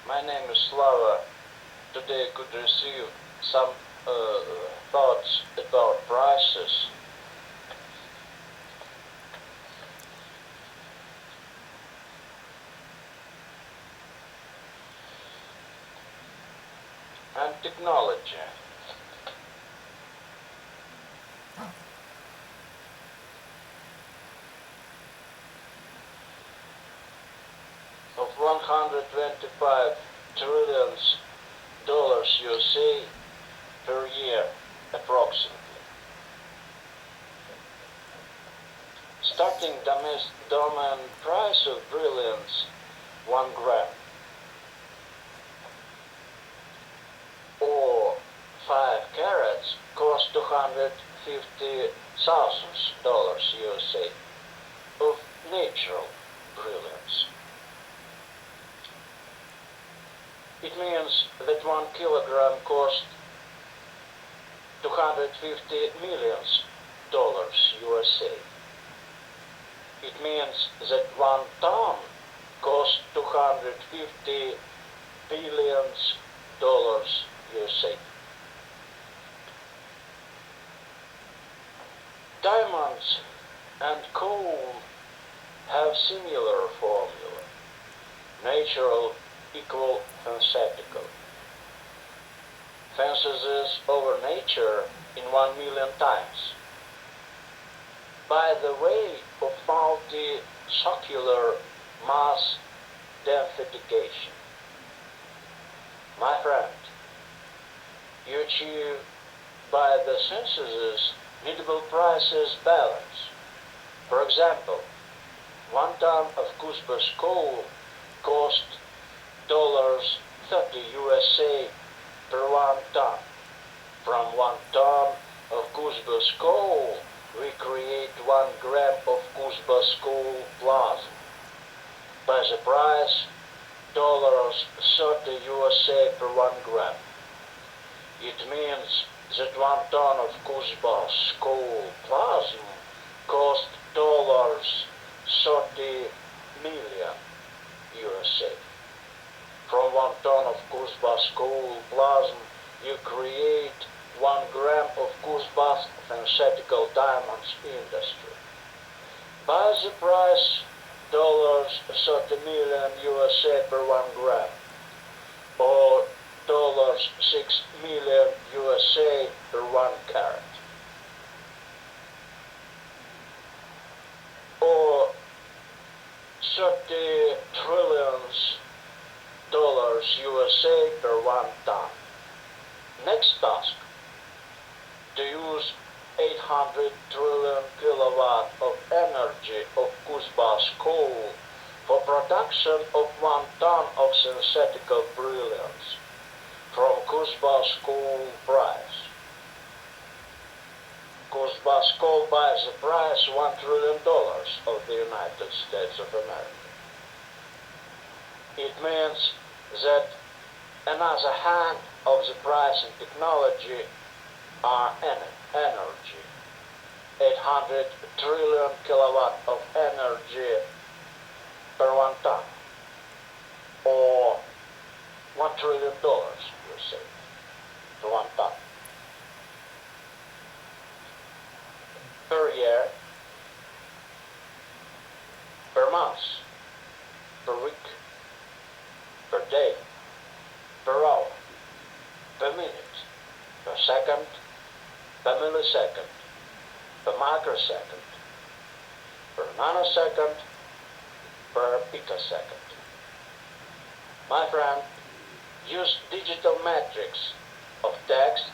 My name is Slava. Today I could receive some uh, thoughts about prices and technology. Of 125 trillions dollars USA per year, approximately. Starting domain price of brilliance, 1 gram, or 5 carats cost $250,000 USA of natural brilliance. It means that 1 kilogram costs $250 million USA. It means that 1 ton costs $250 billion USA. Diamonds and coal have similar formula. Natural equal synthetical. Synthesis over nature in 1 million times. By the way of multi-circular mass densification. My friend, you achieve by the synthesis needable prices balance. For example, 1 ton of Cusbus coal cost $30 USA per 1 ton. From 1 ton of Cusbus coal, we create 1 gram of Cusbus coal plasma. By the price, $30 USA per 1 gram. It means that 1 ton of Cusbus coal plasma cost $30 million USA. From 1 ton of Cusbus coal plasma, you create 1 gram of Cusbus synthetical diamonds industry. By the price, $30 million USA per 1 gram, or $6 million USA per 1 carat, or 30 trillions dollars USA per 1 ton. Next task, to use 800 trillion kilowatt of energy of Cusbus coal for production of 1 ton of synthetical brilliance from Cusbus coal price. Cusbus coal buys the price $1 trillion of the United States of America. It means that another hand of the price and technology are energy. 800 trillion kilowatt of energy per 1 ton, or $1 trillion, you say, per 1 ton. Per year, per month, per week, per day, per hour, per minute, per second, per millisecond, per microsecond, per nanosecond, per picosecond. My friend, use digital metrics of text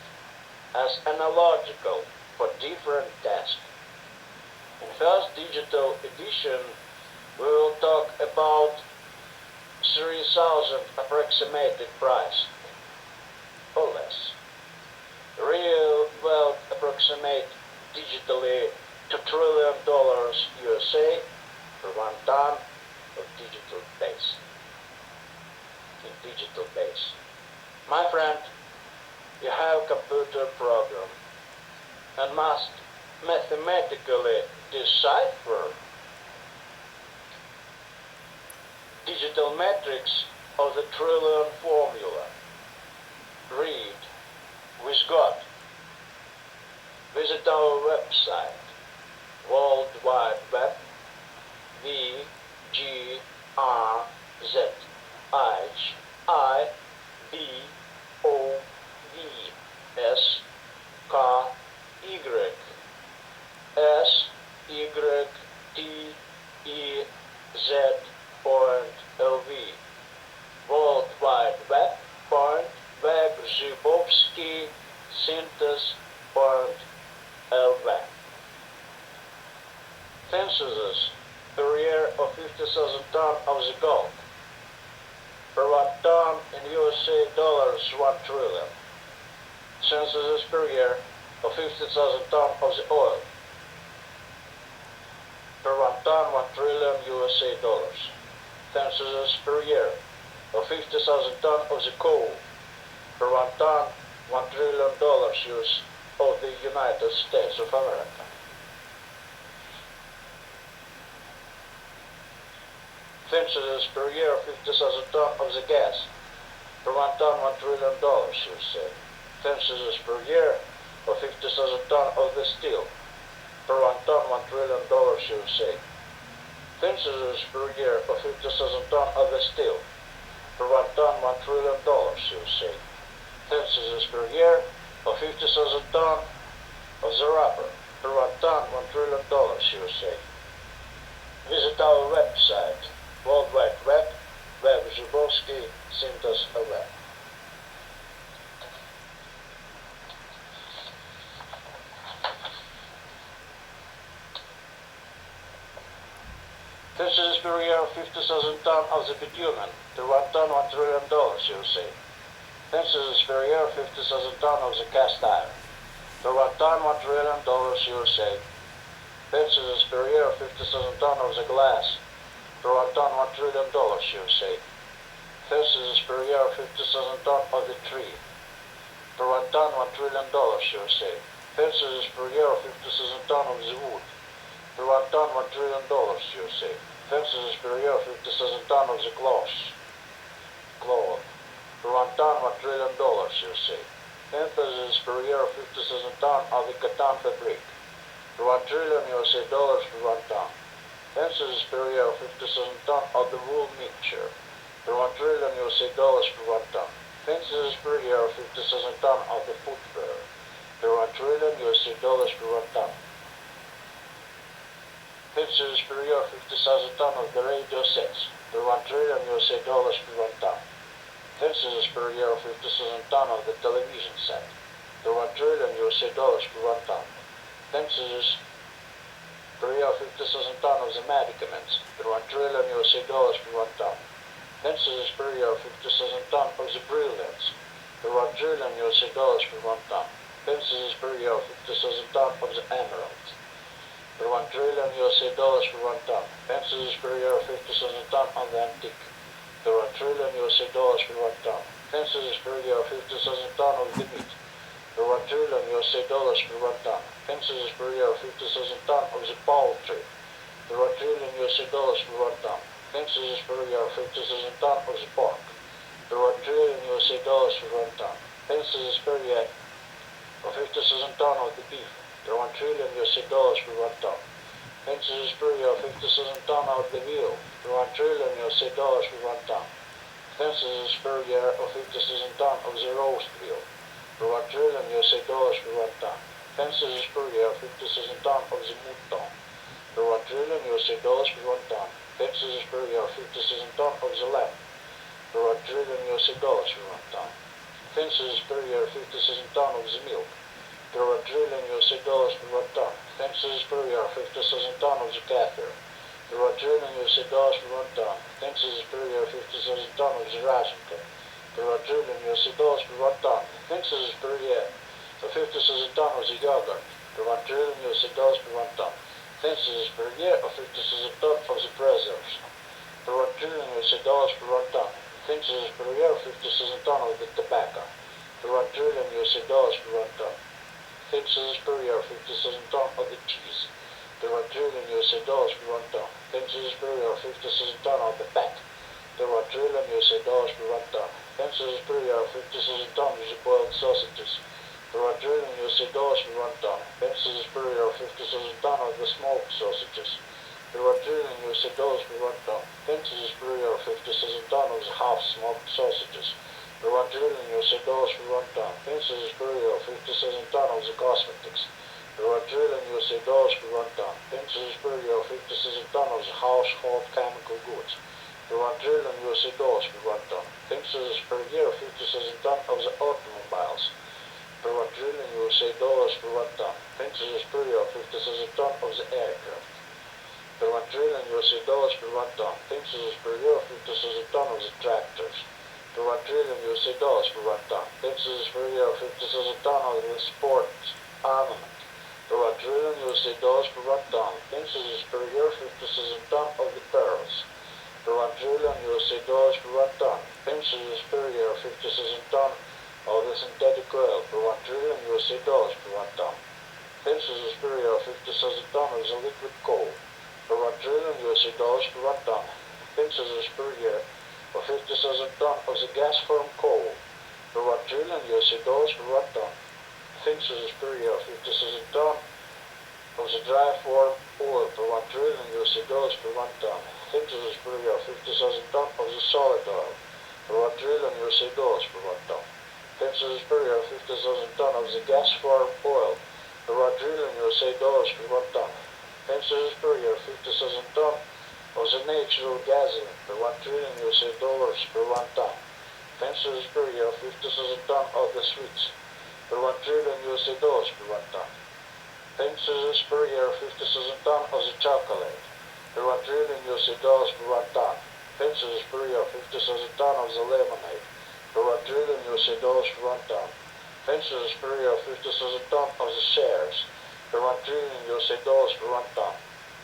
as analogical for different tasks. In first digital edition, we will talk about 3,000 approximated price, or less. Real world approximate digitally $2 trillion USA per 1 ton of digital base. In digital base. My friend, you have computer program and must mathematically decipher digital metrics of the trillion formula. Read with God. Visit our website, World Wide Web, VGRZIBOVES.LV. World Wide Web. Web Synthesis.LV. Census per year of 50,000 tons of the gold. Per 1 ton in USA dollars 1 trillion. Census per year of 50,000 tons of the oil. Per 1 ton 1 trillion USA dollars. Census per year of 50,000 tons of the coal. Per 1 ton $1 trillion US of the United States of America. Census per year of 50,000 tons of the gas. Per 1 ton $1 trillion USA. Census per year of 50,000 tons of the steel. Per 1 ton $1 trillion USA. Census per year of 50,000 tons of the steel. Per 1 ton $1 trillion USA. Census per year of 50,000 tons of the rubber. Per 1 ton $1 trillion USA. Visit our website, World Wide Web, VGRZIBOVES.LV. Census per year of 50,000 tons of the bitumen. Per 1 ton $1 trillion USA. Census per year of 50,000 tons of the cast iron. Per 1 ton $1 trillion USA. Census per year of 50,000 tons of the glass. Per 1 ton $1 trillion USA. Census per year of 50,000 tons of the tree. Per 1 ton $1 trillion USA. Census per year of 50,000 tons of the wood. Per 1 ton $1 trillion USA. Census per year of 50,000 tons of the cloth. Per 1 ton $1 trillion USA. Census per year of 50,000 tons of the cotton fabric. Per 1 trillion USA dollars per 1 ton. Census per year of 50,000 tons of the wool mixture. Per 1 trillion USA dollars per 1 ton. Census per year of 50,000 tons of the footwear. Per 1 trillion USA dollars per 1 ton. Census per year of 50,000 tons of the radio sets. Per 1 trillion USA dollars per 1 ton. Census per year of 50,000 tons of the television set. Per 1 trillion USA dollars per 1 ton. Census per year of 50,000 tons of the medicaments. Per 1 trillion USA dollars per 1 ton. Census per year of 50,000 tons of the brilliants. Per 1 trillion USA dollars per 1 ton. Census per year of 50,000 tons of the emeralds. Per 1 trillion USA dollars per 1 ton. Census per year of 50,000 tons of the antique. Per 1 trillion USA dollars per 1 ton. Census per year of 50,000 tons of the meat. Per 1 trillion USA dollars per 1 ton. Census per year of 50,000 tons of the poultry. Per 1 trillion USA dollars per 1 ton. Census per year of 50,000 tons of the pork. Per 1 trillion USA dollars per 1 ton. Census per year of 50,000 tons of the beef. Per 1 trillion USA dollars per 1 ton. Census per year of 50,000 tons of the veal. Per 1 trillion USA dollars per 1 ton. Census per year of 50,000 tons of the roast veal. Per 1 trillion USA dollars per 1 ton. Census per year of 50,000 tons of the mouton. Per 1 trillion USA dollars per 1 ton. Census per year of 50,000 tons of the lamb. Per 1 trillion USA dollars per 1 ton. Census per year of 50,000 tons of the milk. Per 1 trillion USA dollars per 1 ton. Census per year of 50,000 tons of the kefir. Per 1 trillion USA dollars per 1 ton. Census per year of 50,000 tons of the rationka. Per 1 trillion USA dollars per 1 ton. Census per year of 50,000 tons of the yogurt. Per 1 trillion USA dollars per 1 ton. Census per year of 50,000 tons of the preserves. Per 1 trillion USA dollars per 1 ton. Census per year of 50,000 tons of the tobacco. Per 1 trillion USA dollars per 1 ton. Census per year of 50,000 tons of the cheese. Per 1 trillion USA dollars per 1 ton. Census per year of 50,000 tons of the fat. per 1 trillion USA dollars per 1 ton. Pensions per year 50,000 tons of boiled sausages. Per 1 trillion USA dollars per 1 ton. Pensions per year 50,000 tons of the smoked sausages. Per 1 trillion USA dollars per 1 ton. Pensions per year 50,000 tons of the half-smoked sausages. Per 1 trillion USA dollars per 1 ton. Pensions per year 50,000 tons of the cosmetics. Per 1 trillion USA dollars per 1 ton. Pensions per year 50,000 tons of the household chemical goods. Per 1 trillion USA dollars per 1 ton. Pensions per year 50,000 tons of the automobiles. Per 1 trillion USA dollars per 1 ton. Pensions per year 50,000 tons of the aircraft. Per 1 trillion USA dollars per 1 ton. Pensions per year 50,000 tons of the tractors. Per 1 trillion USA dollars per 1 ton. Pensions per year 50,000 tons of the sports armament. Per 1 trillion USA dollars per 1 ton. Pensions per year 50,000 tons of the pearls. Per 1 trillion USA dollars per 1 ton. Pensions per year 50,000 tons of the synthetic oil. Per 1 trillion USA dollars per 1 ton. Pensions per year 50,000 tons of the liquid coal. Per 1 trillion USA dollars per 1 ton. Pensions per year of 50,000 tons of the gas from coal. Per 1 trillion USA dollars per 1 ton. Pensions per year of 50,000 tons of the dry form oil. Per 1 trillion USA dollars per 1 ton. Pensions per year of 50,000 tons of the solid oil. Per 1 trillion USA dollars per 1 ton. Pensions per year of 50,000 tons of the gas form oil. Per 1 trillion USA dollars per 1 ton. Pensions per year of 50,000 tons of the natural gasoline. Per 1 trillion USA dollars per 1 ton. Pensions per year of 50,000 tons of the sweets. Per 1 trillion USA dollars per 1 ton. Pensions per year of 50,000 tons of the chocolate. Per 1 trillion USA dollars per 1 ton. Pensions per year of 50,000 tons of the lemonade. Per 1 trillion USA dollars per 1 ton. Pensions per year of 50,000 tons of the shares. Per 1 trillion USA dollars per 1 ton.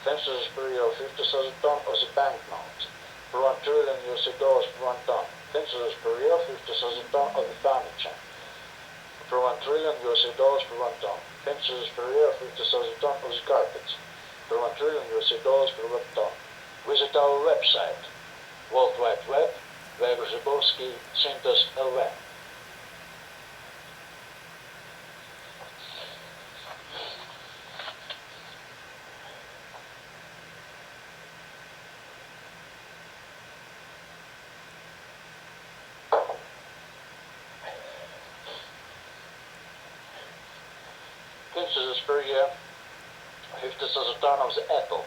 Pensions per year of 50,000 tons of the banknotes. Per 1 trillion USA dollars per 1 ton. Pensions per year of 50,000 tons of the furniture. Per 1 trillion USA dollars per 1 ton. Pensions per year of 50,000 tons of the carpets. Per 1 trillion USA dollars per 1 ton. Visit our website, World Wide Web, where Grzybowski sent us a web. Pensions per year, 50,000 tons of the apple.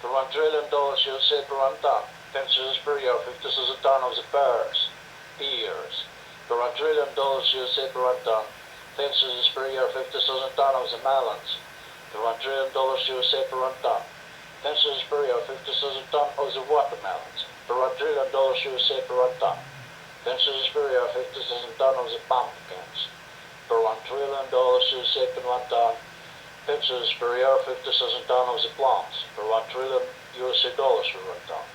Per 1 trillion dollars USA per 1 ton. Pensions per year, 50,000 tons of the pears. Per 1 trillion dollars USA per 1 ton. Pensions per year, 50,000 tons of the melons. Per 1 trillion dollars USA per 1 ton. Pensions per year, 50,000 tons of the watermelons. Per 1 trillion dollars USA per 1 ton. Pensions per year, 50,000 tons of the pumpkins. Per 1 trillion dollars USA per 1 ton. Pensions per year, 50,000 tons of the plants. Per 1 trillion USA dollars per 1 ton.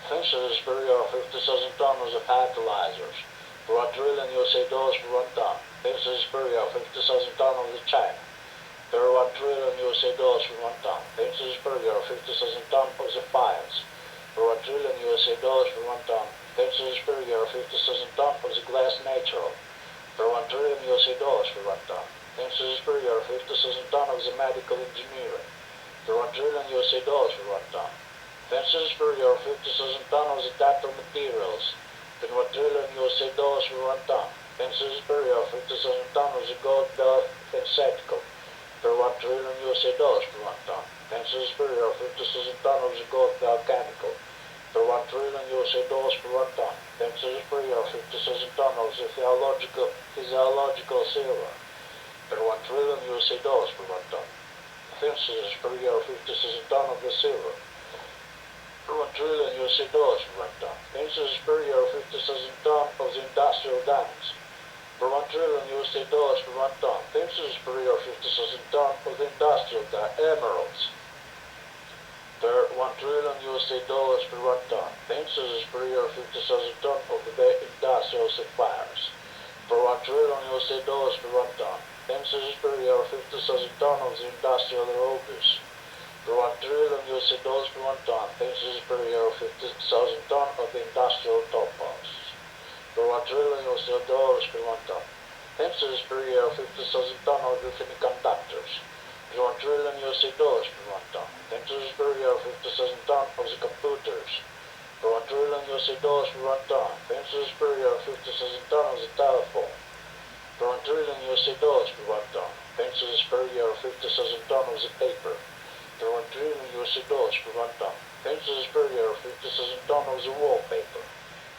Pensions per year, 50,000 tons of the fertilizers. Per 1 trillion USA dollars per 1 ton. Pensions per year, 50,000 tons of the China. Per 1 trillion USA dollars per 1 ton. Pensions per year, 50,000 tons of the fires. Per 1 trillion USA dollars per 1 ton. Pensions per year, 50,000 tons of the glass natural. Per 1 trillion USA dollars per 1 ton. Pensions per year, 50,000 tons of the medical engineering. Per 1 trillion USA dollars per 1 ton. Pensions per year, 50,000 tons of the dental materials. Per 1 trillion USA dollars per 1 ton. Pensions per year, 50,000 tons of the gold belt synthetical. Per 1 trillion USA dollars per 1 ton. Pensions per year, 50,000 tons of the gold belt chemical. Per 1 trillion USA dollars per 1 ton. Pensions per year, 50,000 tons of the physiological silver. Per 1 trillion USA dollars per 1 ton. Pensions per year, 50,000 tons of the silver. Per 1 trillion USA dollars per 1 ton. Pensions per year, 50,000 tons of the industrial diamonds. Per 1 trillion USA dollars per 1 ton. Pensions per year, 50,000 tons of the industrial emeralds. Per 1 trillion USA dollars per 1 ton. Pensions per year, 50,000 tons of the industrial sapphires. Per 1 trillion USA dollars per 1 ton. Pensions per year, 50,000 tons of the industrial rubies. per 1 trillion USD dollars per 1 ton, pensions per year of 50,000 ton of the industrial topaz, per 1 trillion USD dollars per 1 ton, pensions per year of 50,000 ton of the semiconductors, per 1 trillion USD dollars per 1 ton, pensions per year of 50,000 ton of the computers, per 1 trillion USD dollars per 1 ton, pensions per year of 50,000 ton of the telephone, per 1 trillion USD dollars per 1 ton, pensions per year of 50,000 ton of the paper, per 1 trillion USD dollars per 1 ton, pensions per year of 50,000 ton of the wallpaper,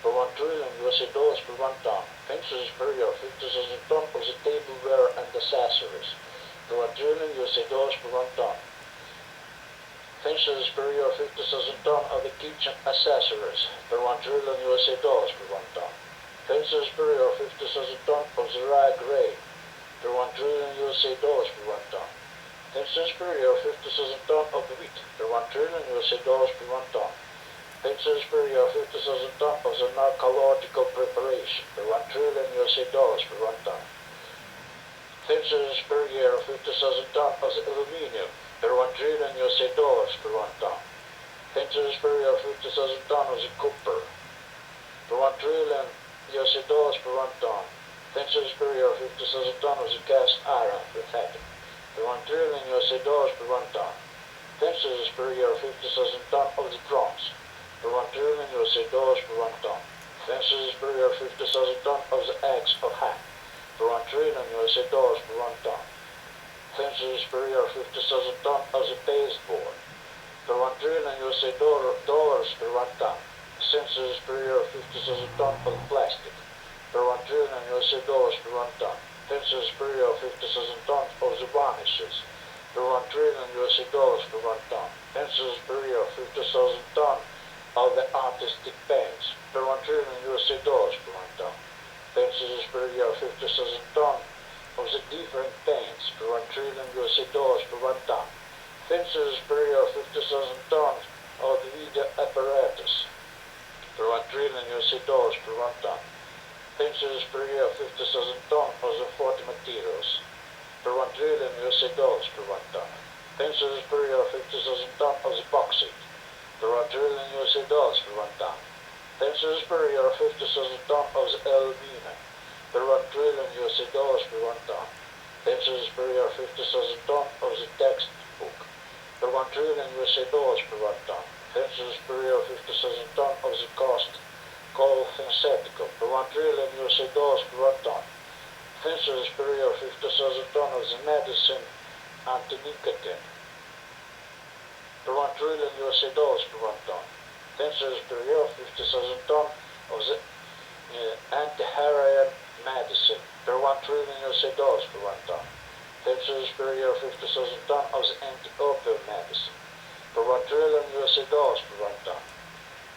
per 1 trillion USD dollars per 1 ton, pensions per year of 50,000 ton of the tableware and accessories, per 1 trillion USD dollars per 1 ton, pensions per year of 50,000 ton of the kitchen accessories, per 1 trillion USD dollars per 1 ton, pensions per year of 50,000 ton of the rye grain, per 1 trillion USD dollars per 1 ton, pensions per year of 50,000 ton of the wheat, per 1 trillion USD dollars per 1 ton, pensions per year of 50,000 ton of the narcological preparation, per 1 trillion USD dollars per 1 ton, pensions per year of 50,000 ton of the aluminium, per 1 trillion USD dollars per 1 ton, pensions per year of 50,000 ton of the copper, per 1 trillion USD dollars per 1 ton, pensions per year of 50,000 ton of the cast iron refining, per 1 trillion USD dollars per 1 ton, pensions per year of 50,000 ton of the bronze, per 1 trillion USD dollars per 1 ton, pensions per year of 50,000 ton of the eggs of ham, per 1 trillion USD dollars per 1 ton, pensions per year of 50,000 ton of the baseboard, per 1 trillion USD dollars per 1 ton, pensions per year of 50,000 ton of plastic, per 1 trillion USD dollars per 1 ton, pensions per year of 50,000 tons of the varnishes, per 1 trillion USD dollars per 1 ton, pensions per year of 50,000 ton of the artistic paints, per 1 trillion USD dollars per 1 ton, pensions per year of 50,000 ton of the different paints, per 1 trillion USD dollars per 1 ton, pensions per year of 50,000 tons of the video apparatus, per 1 trillion USD dollars per 1 ton, pensions per year of 50,000 ton of the 40 materials, per 1 trillion USD dollars per 1 ton, pensions per year of 50,000 ton of the bauxite, per 1 trillion USD dollars per 1 ton, pensions per year of 50,000 ton of the aluminum, per 1 trillion USD dollars per 1 ton, pensions per year of 50,000 ton of the textbook, per 1 trillion USD dollars per 1 ton, pensions per year of 50,000 ton of the cost coal synthetical, per 1 trillion USD dollars per 1 ton, pensions per year of 50,000 ton of the medicine anti-nicotine, per 1 trillion USD dollars per 1 ton, pensions per year of 50,000 ton of the anti-heroin medicine, per 1 trillion USD dollars per 1 ton, pensions per year of 50,000 ton of the anti-opioid medicine, per 1 trillion USD dollars per 1 ton,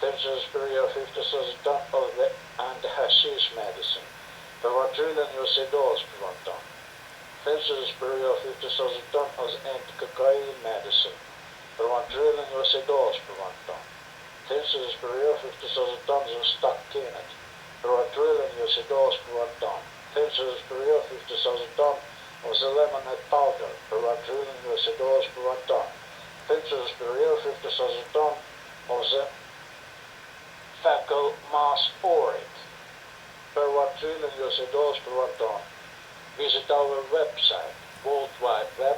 pensions per year of 50,000 ton of the anti-hashish medicine, per 1 trillion USD dollars per 1 ton, pensions per year of 50,000 ton of the anti-cocaine medicine, per 1 trillion USD dollars per 1 ton, pensions per year of 50,000 tons of stock Kennedy, per 1 trillion USD dollars per 1 ton, pensions per year of 50,000 ton of the lemonade powder, per 1 trillion USD dollars per 1 ton, pensions per year of 50,000 ton of the fecal mass orate, per 1 trillion USD dollars per 1 ton. Visit our website, World Wide Web,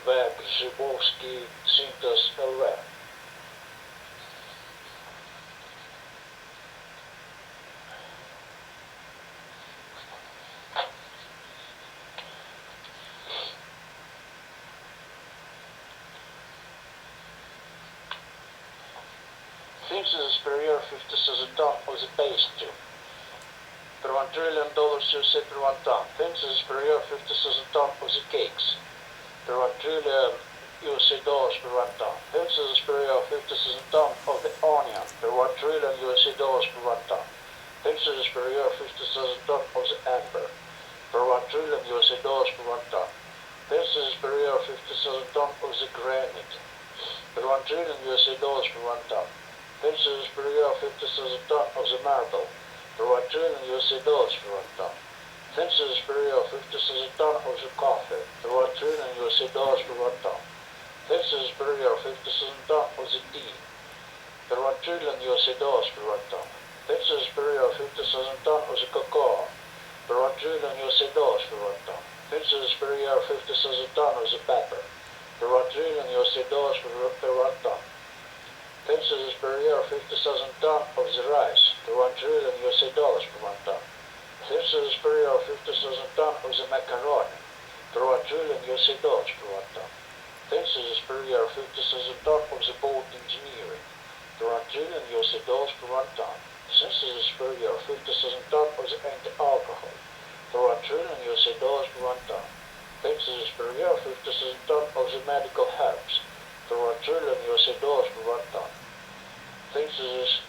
where Grzybowski Synthos LW. Pensions per year 50,000 ton of the pastry, per 1 trillion dollars USD per 1 ton, pensions per year 50,000 ton of the cakes, per 1 trillion USD dollars per 1 ton, pensions per year 50,000 ton of the onion, per 1 trillion USD dollars per 1 ton, pensions per year 50,000 ton of the amber, per 1 trillion USD dollars per 1 ton, pensions per year 50,000 ton of the granite, per 1 trillion USD dollars per 1 ton, pensions per year 50,000 ton of the marble, per 1 trillion USD dollars per 1 ton, pensions per year 50,000 ton of the coffee, per 1 trillion USD dollars per 1 ton, Texas per year 50,000 ton of the tea, per 1 trillion USD dollars per 1 ton. Texas per year 50,000 ton of the cocoa, per 1 trillion USD dollars per 1 ton. Texas per year 50,000 ton of the pepper, per 1 trillion USD dollars per 1 ton. Texas per year 50,000 ton of the rice, per 1 trillion USD dollars per 1 ton. Texas per year 50,000 ton of the macaroni, per 1 trillion USD dollars per 1 ton. Texas per year 50,000 ton of the boat engineering, per 1 trillion USD dollars per 1 ton. Texas per year 50,000 ton of the anti-alcohol, per 1 trillion USD dollars per 1 ton. Texas per year 50,000 ton of the medical herbs, per 1 trillion USD dollars per 1 ton. Texas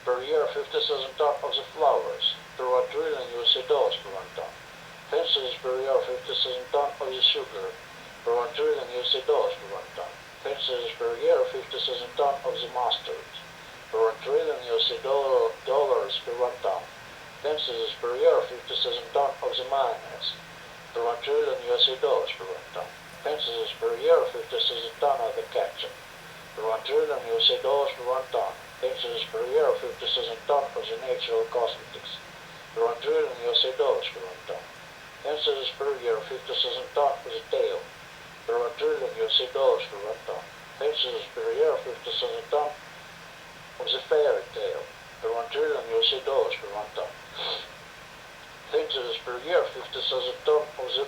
per year 50,000 ton of the flowers, per 1 trillion USD dollars per 1 ton. Texas per year 50,000 ton of the sugar, per 1 trillion USD dollars per 1 ton. Texas per year 50,000 ton of the mustard, per 1 trillion USD dollars per 1 ton. Texas per year 50,000 ton of the mayonnaise, per 1 trillion USD dollars per 1 ton. Texas per year 50,000 ton of the ketchup, per 1 trillion USD dollars per 1 ton. Texas per year 50,000 ton of the natural cosmetics, per 1 trillion USD dollars per 1 ton. Texas per year 50,000 ton of the tail, per 1 trillion USD dollars per 1 ton. Texas per year 50,000 ton of the fairy tale, per 1 trillion USD dollars per 1 ton. Texas per year 50,000 ton of the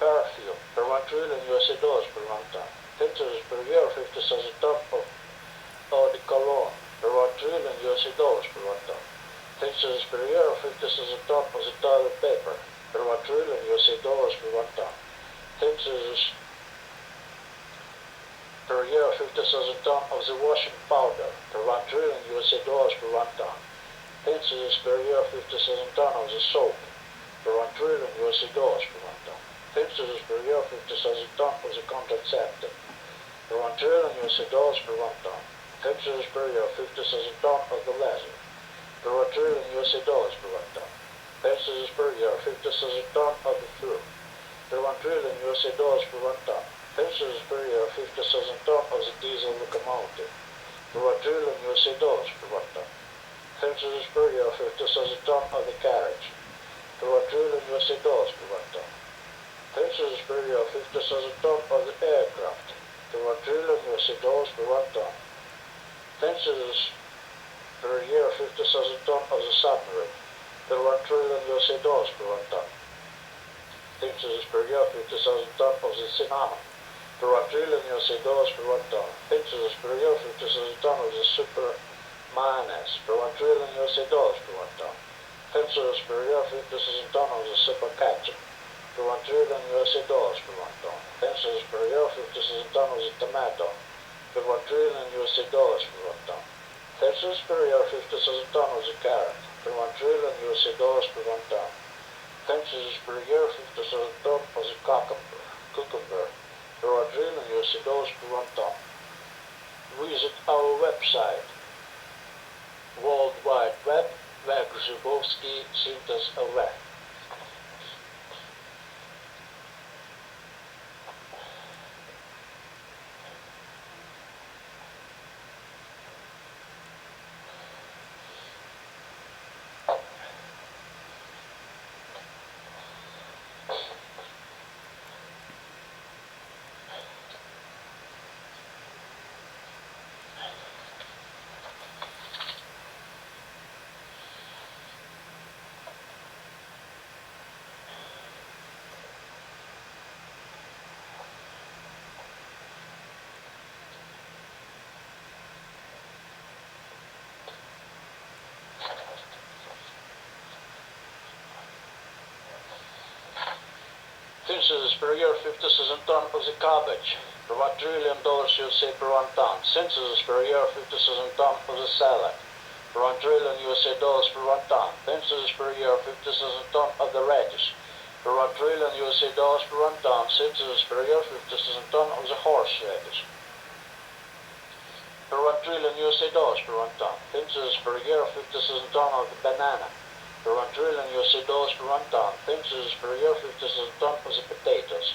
perfume, per 1 trillion USD dollars per 1 ton. Texas per year 50,000 ton of eau de cologne, per 1 trillion USD dollars per 1 ton. Texas per year 50,000 ton of the toilet paper, per 1 trillion USD dollars per 1 ton. Texas per year 50,000 ton of the washing powder, per 1 trillion USD dollars per 1 ton. Texas per year 50,000 ton of the soap, per 1 trillion USD dollars per 1 ton. Texas per year 50,000 ton of the contraceptive, per 1 trillion USD dollars per 1 ton. Texas per year 50,000 ton of the leather, per 1 trillion USD dollars per 1 ton. Texas per year 50,000 ton of the fruit, per 1 trillion USD dollars per 1 ton. Texas per year 50,000 ton of the diesel locomotive, per 1 trillion USD dollars per 1 ton. Texas per year 50,000 ton of the carriage, per 1 trillion USD dollars per 1 ton. Texas per year 50,000 ton of the aircraft, per 1 trillion USD dollars per 1 ton. Texas per year 50,000 ton of the submarine, per 1 trillion USD dollars per 1 ton. Texas per year 50,000 ton of the cinnamon, per 1 trillion USD dollars per 1 ton. Texas per year 50,000 ton of the super mayonnaise, per 1 trillion USD dollars per 1 ton. Texas per year 50,000 ton of the super ketchup, per 1 trillion USD dollars per 1 ton. Texas per year 50,000 ton of the tomato, per 1 trillion USD dollars per 1 ton. Texas per year 50,000 ton of the carrot, per 1 trillion USD dollars per 1 ton. Texas per year 50,000 ton of the cucumber, per 1 trillion USD dollars per 1 ton. Visit our website, World Wide Web, where Grzybowski sent us away. Census per year 50,000 ton of the cabbage, per 1 trillion dollars USA per 1 ton. Census per year 50,000 ton of the salad, per 1 trillion USA dollars per 1 ton. Census per year 50,000 ton of the radish, per 1 trillion USA dollars per 1 ton. Census per year 50,000 ton of the horseradish, per 1 trillion USA dollars per 1 ton. Census per year 50,000 ton of the banana, per 1 trillion USD dollars per 1 ton. Expenses per year 50,000 ton of the potatoes.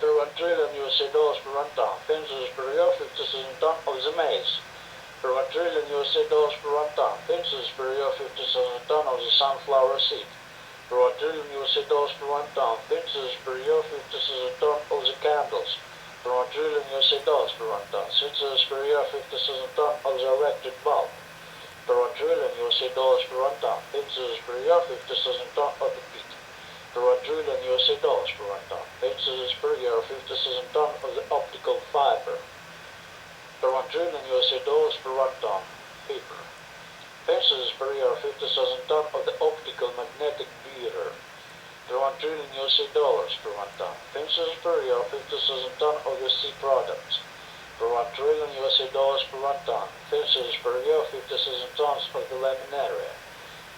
Per 1 trillion USD dollars per 1 ton. Expenses per year 50,000 ton of the maize. Per 1 trillion USD dollars per 1 ton. Expenses per year 50,000 ton of the sunflower seed. Per 1 trillion USD dollars per 1 ton. Expenses per year 50,000 ton of the candles. Per 1 trillion USD dollars per 1 ton. Expenses per year 50,000 ton of the electric bulb. Per 1 trillion USD dollars per 1 ton. Expenses per year 50,000 ton of the peat. Per 1 trillion USD dollars per 1 ton. Expenses per year 50,000 ton of the optical fiber. Per 1 trillion USD dollars per 1 ton. Paper. Expenses per year 50,000 ton of the optical magnetic beater. Per 1 trillion USD dollars per 1 ton. Expenses per year 50,000 ton of the sea products. Per 1 trillion USD dollars per 1 ton. Expenses per year 50,000 tons of the laminaria.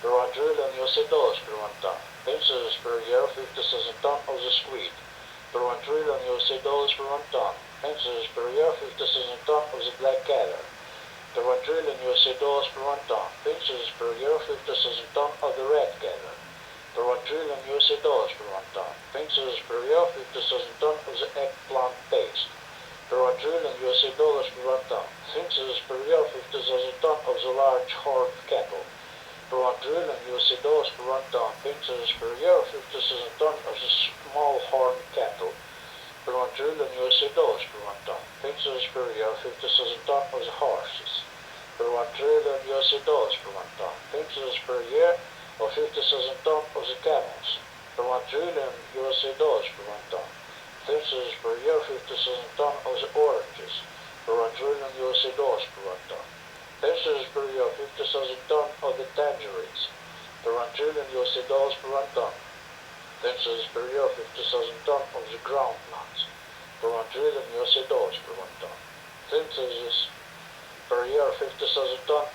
Per 1 trillion USD dollars per 1 ton. Expenses per year 50,000 ton of the squid. Per 1 trillion USD dollars per 1 ton. Expenses per year 50,000 ton of the black catter. Per 1 trillion USD dollars per 1 ton. Expenses per year 50,000 ton of the red catter. Per 1 trillion USD dollars per 1 ton. Expenses per year 50,000 ton of the eggplant paste. Per 1 trillion USD dollars per 1 ton. Expenses per year 50,000 ton of the large horned cattle. Per 1 trillion USD dollars per 1 ton. Expenses per year 50,000 ton of the small horned cattle. Per 1 trillion USD dollars per 1 ton. Expenses per year 50,000 ton of the horses. Per 1 trillion USD dollars per 1 ton. Expenses per year of 50,000 ton of the camels. Per 1 trillion USD dollars per 1 ton. Expenses per year 50,000 ton of the oranges. Per 1 trillion USD dollars per 1 ton. Expenses per year 50,000 ton of the tangerines. Per 1 trillion USD dollars per 1 ton. Expenses per year 50,000 ton of the groundnuts. Per 1 trillion USD dollars per 1 ton. Expenses per year 50,000 ton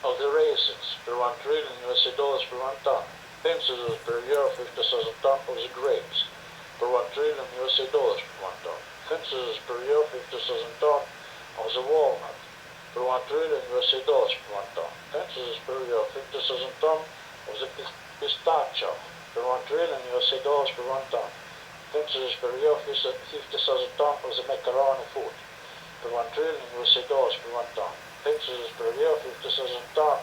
of the raisins. Per 1 trillion USD dollars per 1 ton. Expenses per year 50,000 ton of the grapes. Per 1 trillion USD dollars per 1 ton. Expenses per year 50,000 ton of the walnut. Per 1 trillion USD dollars per 1 ton. Expenses per year 50,000 ton of the pistachio. Per 1 trillion USD dollars per 1 ton. Expenses per year 50,000 ton of the macaroni food. Per 1 trillion USD dollars per 1 ton. Expenses per year 50,000 ton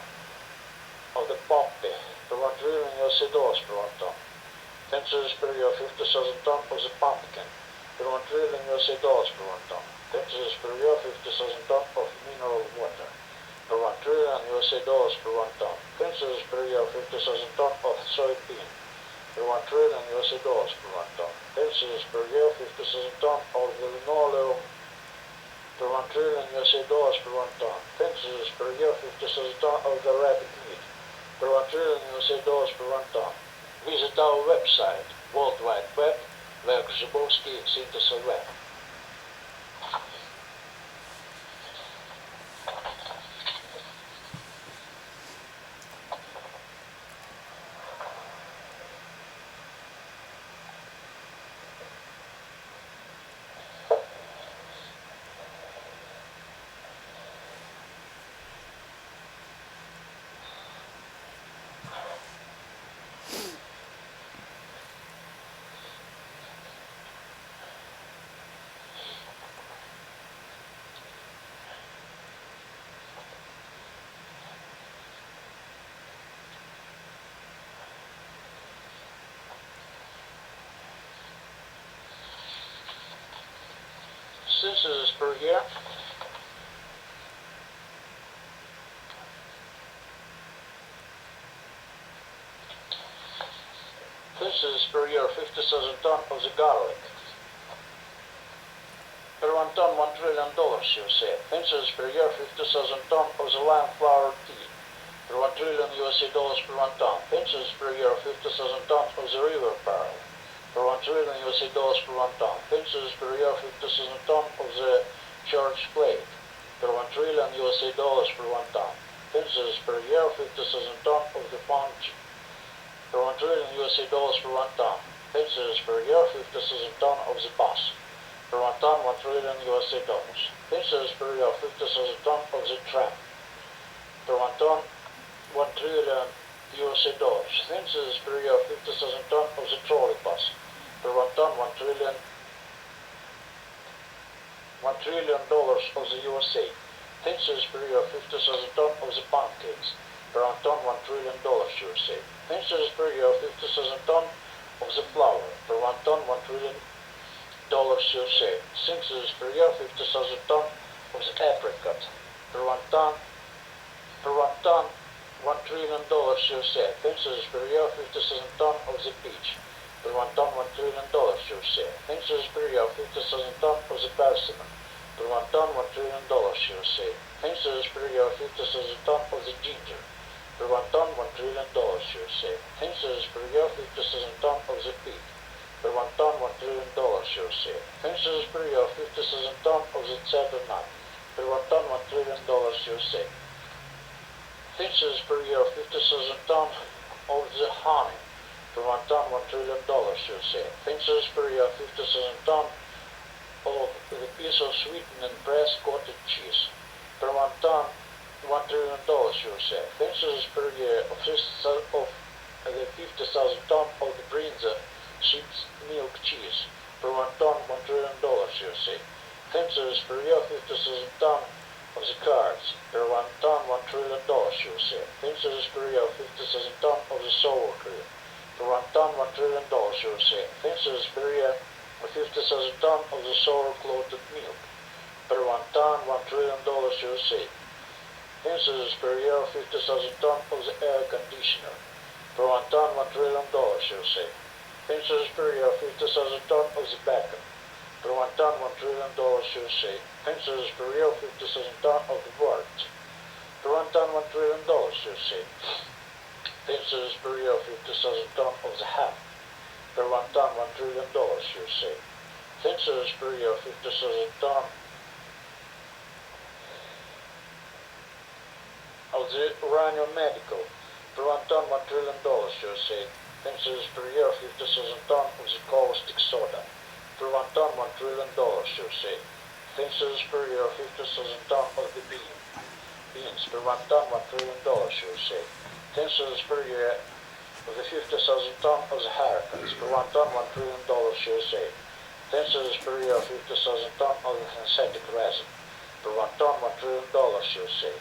of the poppy. Per 1 trillion USD dollars per 1 ton. Expenses per year 50,000 ton of the pumpkin. Per 1 trillion USD dollars per 1 ton. Expenses per year 50,000 ton of mineral water. Per 1 trillion USD dollars per 1 ton. Expenses per year 50,000 ton of soybean. Per 1 trillion USD dollars per 1 ton. Expenses per year 50,000 ton of the linoleum. Per 1 trillion USD dollars per 1 ton. Expenses per year 50,000 ton of the rabbit meat. Per 1 trillion USD dollars per 1 ton. Visit our website, World Wide Web, where Grzybowski Synthesis Web. Synthesis per year. Synthesis per year 50,000 ton of the garlic. Per 1 ton $1 trillion, you say. Synthesis per year 50,000 ton of the lime flower tea. Per 1 trillion USD dollars per 1 ton. Synthesis per year 50,000 ton of the river pearl. Per 1 trillion USD dollars per 1 ton. Synthesis per year 50,000 ton of the church plate. Per 1 trillion USD dollars per 1 ton. Synthesis per year 50,000 ton of the sponge. Per 1 trillion USD dollars per 1 ton. Synthesis per year 50,000 ton of the bus. Per 1 ton $1 trillion USD dollars. Synthesis per year 50,000 ton of the tram. Per 1 ton $1 1 trillion USA dollars. Thinks per year 50,000 ton of the trolley bus. Per 1 ton, 1 trillion dollars of the USA. Thinks per year 50,000 ton of the pancakes. Per 1 ton, 1 trillion dollars USA. Thinks per year 50,000 ton of the flour. Per 1 ton, 1 trillion dollars USA. Thinks per year 50,000 ton of the apricot. Per 1 ton, 1 trillion dollars USA. Thinks per year 50,000 ton of the peach. Per 1 ton, 1 trillion dollars USA. Thinks per year 50,000 ton of the persimmon. Per 1 ton, 1 trillion dollars USA. Thinks per year 50,000 ton of the ginger. Per 1 ton, 1 trillion dollars USA. Thinks per year 50,000 ton of the pig. Per 1 ton, 1 trillion dollars USA. Thinks per year 50,000 ton of the cedar nut. Per 1 ton, 1 trillion dollars USA. Thinks per year 50,000 ton of the honey. Per 1 ton, 1 trillion dollars USA. Thinks per year 50,000 ton of the piece of sweetened and pressed cottage cheese. Per 1 ton, 1 trillion dollars USA. Thinks per year of the 50,000 ton of the Brinza sheep's milk cheese. Per 1 ton, 1 trillion dollars USA. Thinks per year 50,000 ton of the cards. Per 1 ton, 1 trillion dollars USA. Thinks per year 50,000 ton of the sour cream. Per 1 ton, 1 trillion dollars USA. Thinks per year 50,000 ton of the sour clotted milk. Per 1 ton, 1 trillion dollars USA. Thinks per year 50,000 ton of the air conditioner. Per 1 ton, 1 trillion dollars USA. Thinks per year 50,000 ton of the bacon. Per 1 ton, 1 trillion dollars USA. Thinks per year 50,000 ton of the wort. Per 1 ton, 1 trillion dollars USA. Thinks per year 50,000 ton of the ham. Per 1 ton, 1 trillion dollars USA. Thinks per year 50,000 ton of the uranium medical. Per 1 ton, 1 trillion dollars USA. Thinks per year 50,000 ton of the caustic soda. Per 1 ton, 1 trillion dollars USA. Thinks per year 50,000 ton of the beans. Per 1 ton, 1 trillion dollars USA. Thinks per year of the 50,000 ton of the haircuts. Per 1 ton, 1 trillion dollars USA. Thinks per year 50,000 ton of the synthetic resin. Per 1 ton, 1 trillion dollars USA.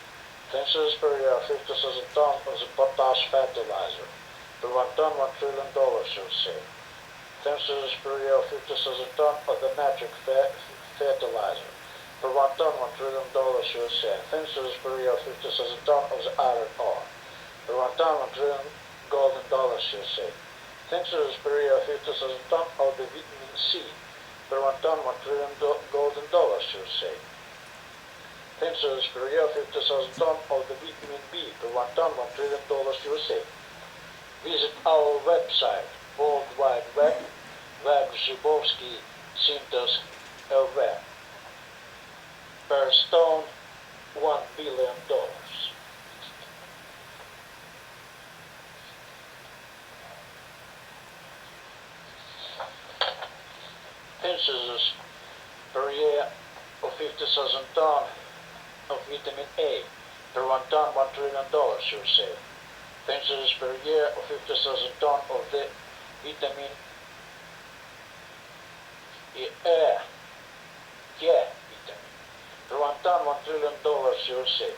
Thinks per year 50,000 ton of the potash fertilizer. Per 1 ton, 1 trillion dollars USA. Thinks per year 50,000 ton of the nitric fertilizer. Per 1 ton, 1 trillion dollars USA. Thinks per year 50,000 ton of the iron ore. Per 1 ton, 1 trillion golden dollars USA. Thinks per year 50,000 ton of the vitamin C. Per 1 ton, 1 trillion golden dollars USA. Thinks per year 50,000 ton of the vitamin B. Per 1 ton, 1 trillion dollars USA. Visit our website, World Wide Web, Zybowski Synthos LV. Per stone, $1 billion. Thinks per year of 50,000 ton of vitamin A. Per 1 ton, $1 trillion USA. Thinks per year of 50,000 ton of the vitamin E. Vitamin. Per 1 ton, $1 trillion USA.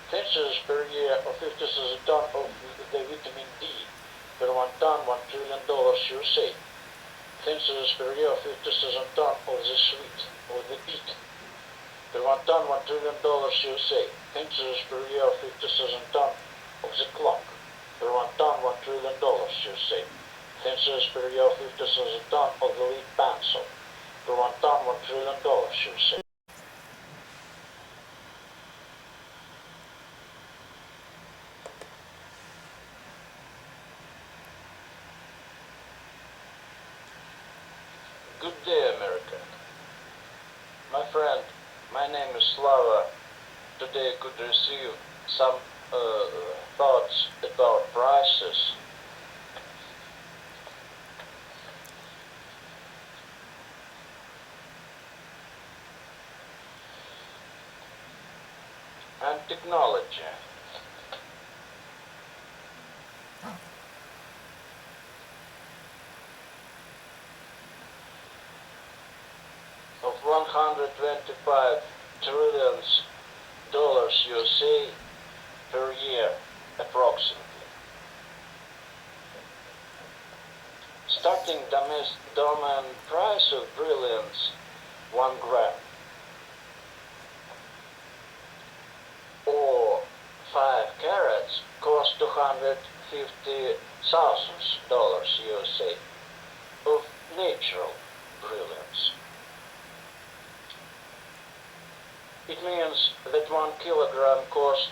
Thinks per year of 50,000 ton of the vitamin D. Per 1 ton, $1 trillion USA. Thinks per year of 50,000 ton of the sweet, of the beet. Per 1 ton, $1 trillion USA. Thinks per year of 50,000 ton of the clock. Per 1 ton, $1 trillion USA. Thinks per year of 50,000 ton of the lead pencil. Per 1 ton, $1 trillion USA. Good day, America. My friend, my name is Slava. Today I could receive some thoughts about prices. And technology. of 125 trillions dollars USA per year, approximately. Starting domain price of brilliance, 1 gram, or 5 carats, cost $250,000 USA of natural brilliance. It means that 1 kilogram cost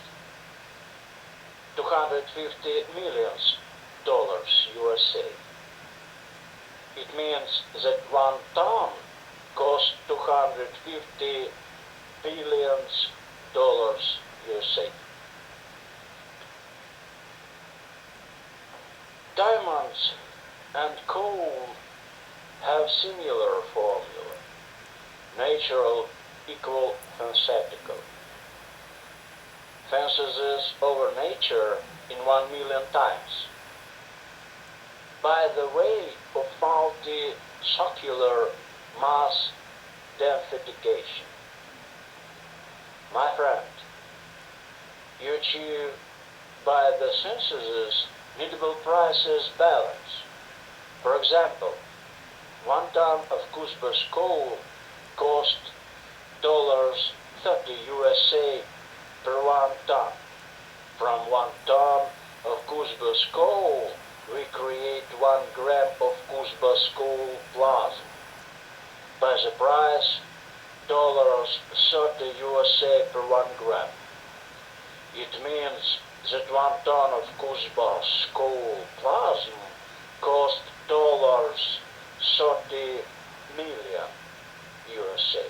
$250 million USA. It means that 1 ton costs $250 billion USA. Diamonds and coal have similar formula. Natural equal synthetical. Fences over nature in 1 million times. By the way of faulty circular mass densification. My friend, you achieve by the synthesis needable prices balance. For example, 1 ton of Cusbus coal cost $30 USA per 1 ton. From 1 ton of Cusbus coal, we create 1 gram of Cusbus coal plasma. By the price, $30 USA per 1 gram. It means that 1 ton of Cusbus coal plasma cost $30 million USA.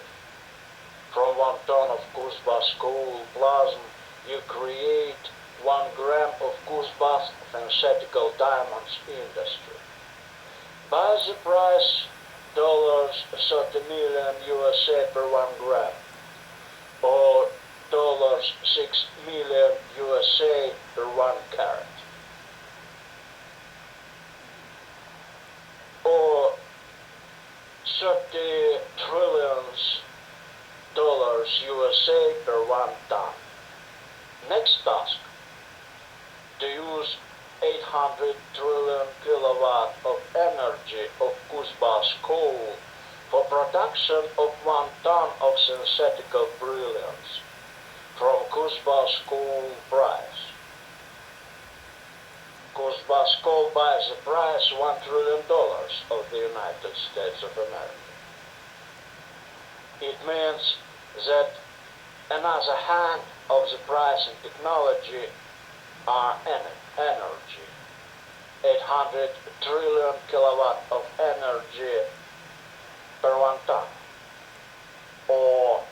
From 1 ton of Cusbus coal plasma, you create 1 gram of Cusbus synthetical diamonds industry. By the price, $30 million USA per 1 gram, or $6 million USA per 1 carat, or 30 trillions dollars USA per 1 ton. Next task, to use 800 trillion kilowatt of energy of Cusbus coal for production of 1 ton of synthetical brilliance from Cusbus coal price. Cusbus coal buys the price $1 trillion of the United States of America. It means that another hand of the price and technology are energy. 800 trillion kilowatt of energy per 1 ton, or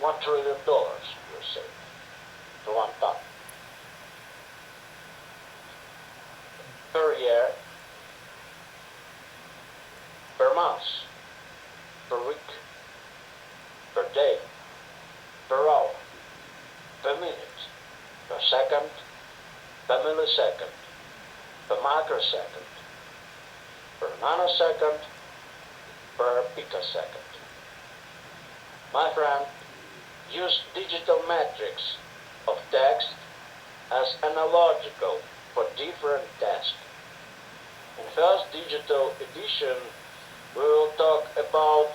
$1 trillion, you say, per 1 ton. Per year, per month, per week, per day, per hour, per minute, per second, per millisecond, per microsecond, per nanosecond, per picosecond. My friend, use digital metrics of text as analogical for different tasks. In first digital edition, we will talk about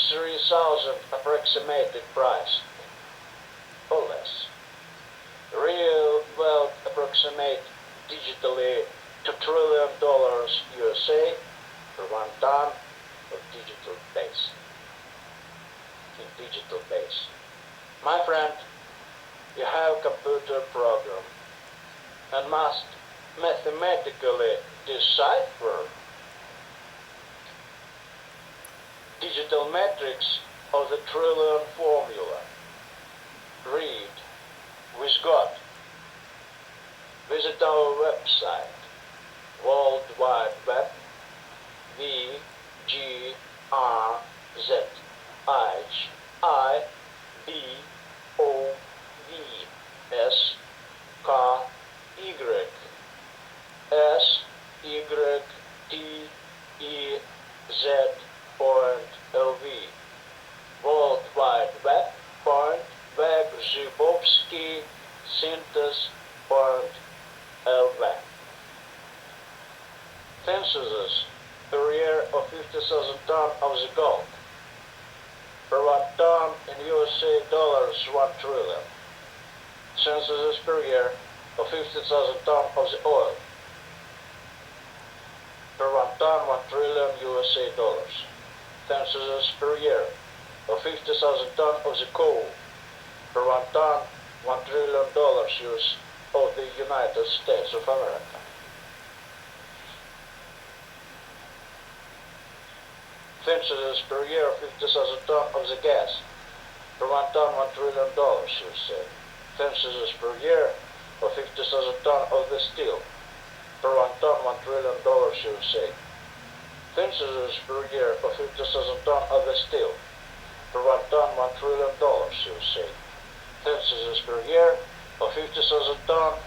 3,000 approximated price, or less. Real wealth approximate digitally $2 trillion USA per 1 ton of digital base. In digital base. My friend, you have computer program and must mathematically decipher digital metrics of the trillion formula. Read with God. Visit our website, World Wide Web, VGRZIBOVSKY Synthos.lv. Censuses per year of 50,000 tons of the gold. Per 1 ton in USA dollars 1 trillion. Censuses per year of 50,000 tons of the oil. Per 1 ton 1 trillion USA dollars. Censuses per year of 50,000 tons of the coal. Per 1 ton $1 trillion US of the United States of America. Censuses per year of 50,000 tons of the gas. Per 1 ton $1 trillion USA. Censuses per year of 50,000 tons of the steel. Per 1 ton $1 trillion USA. Censuses per year of 50,000 tons of the steel. Per 1 ton $1 trillion USA. Censuses per year of 50,000 tons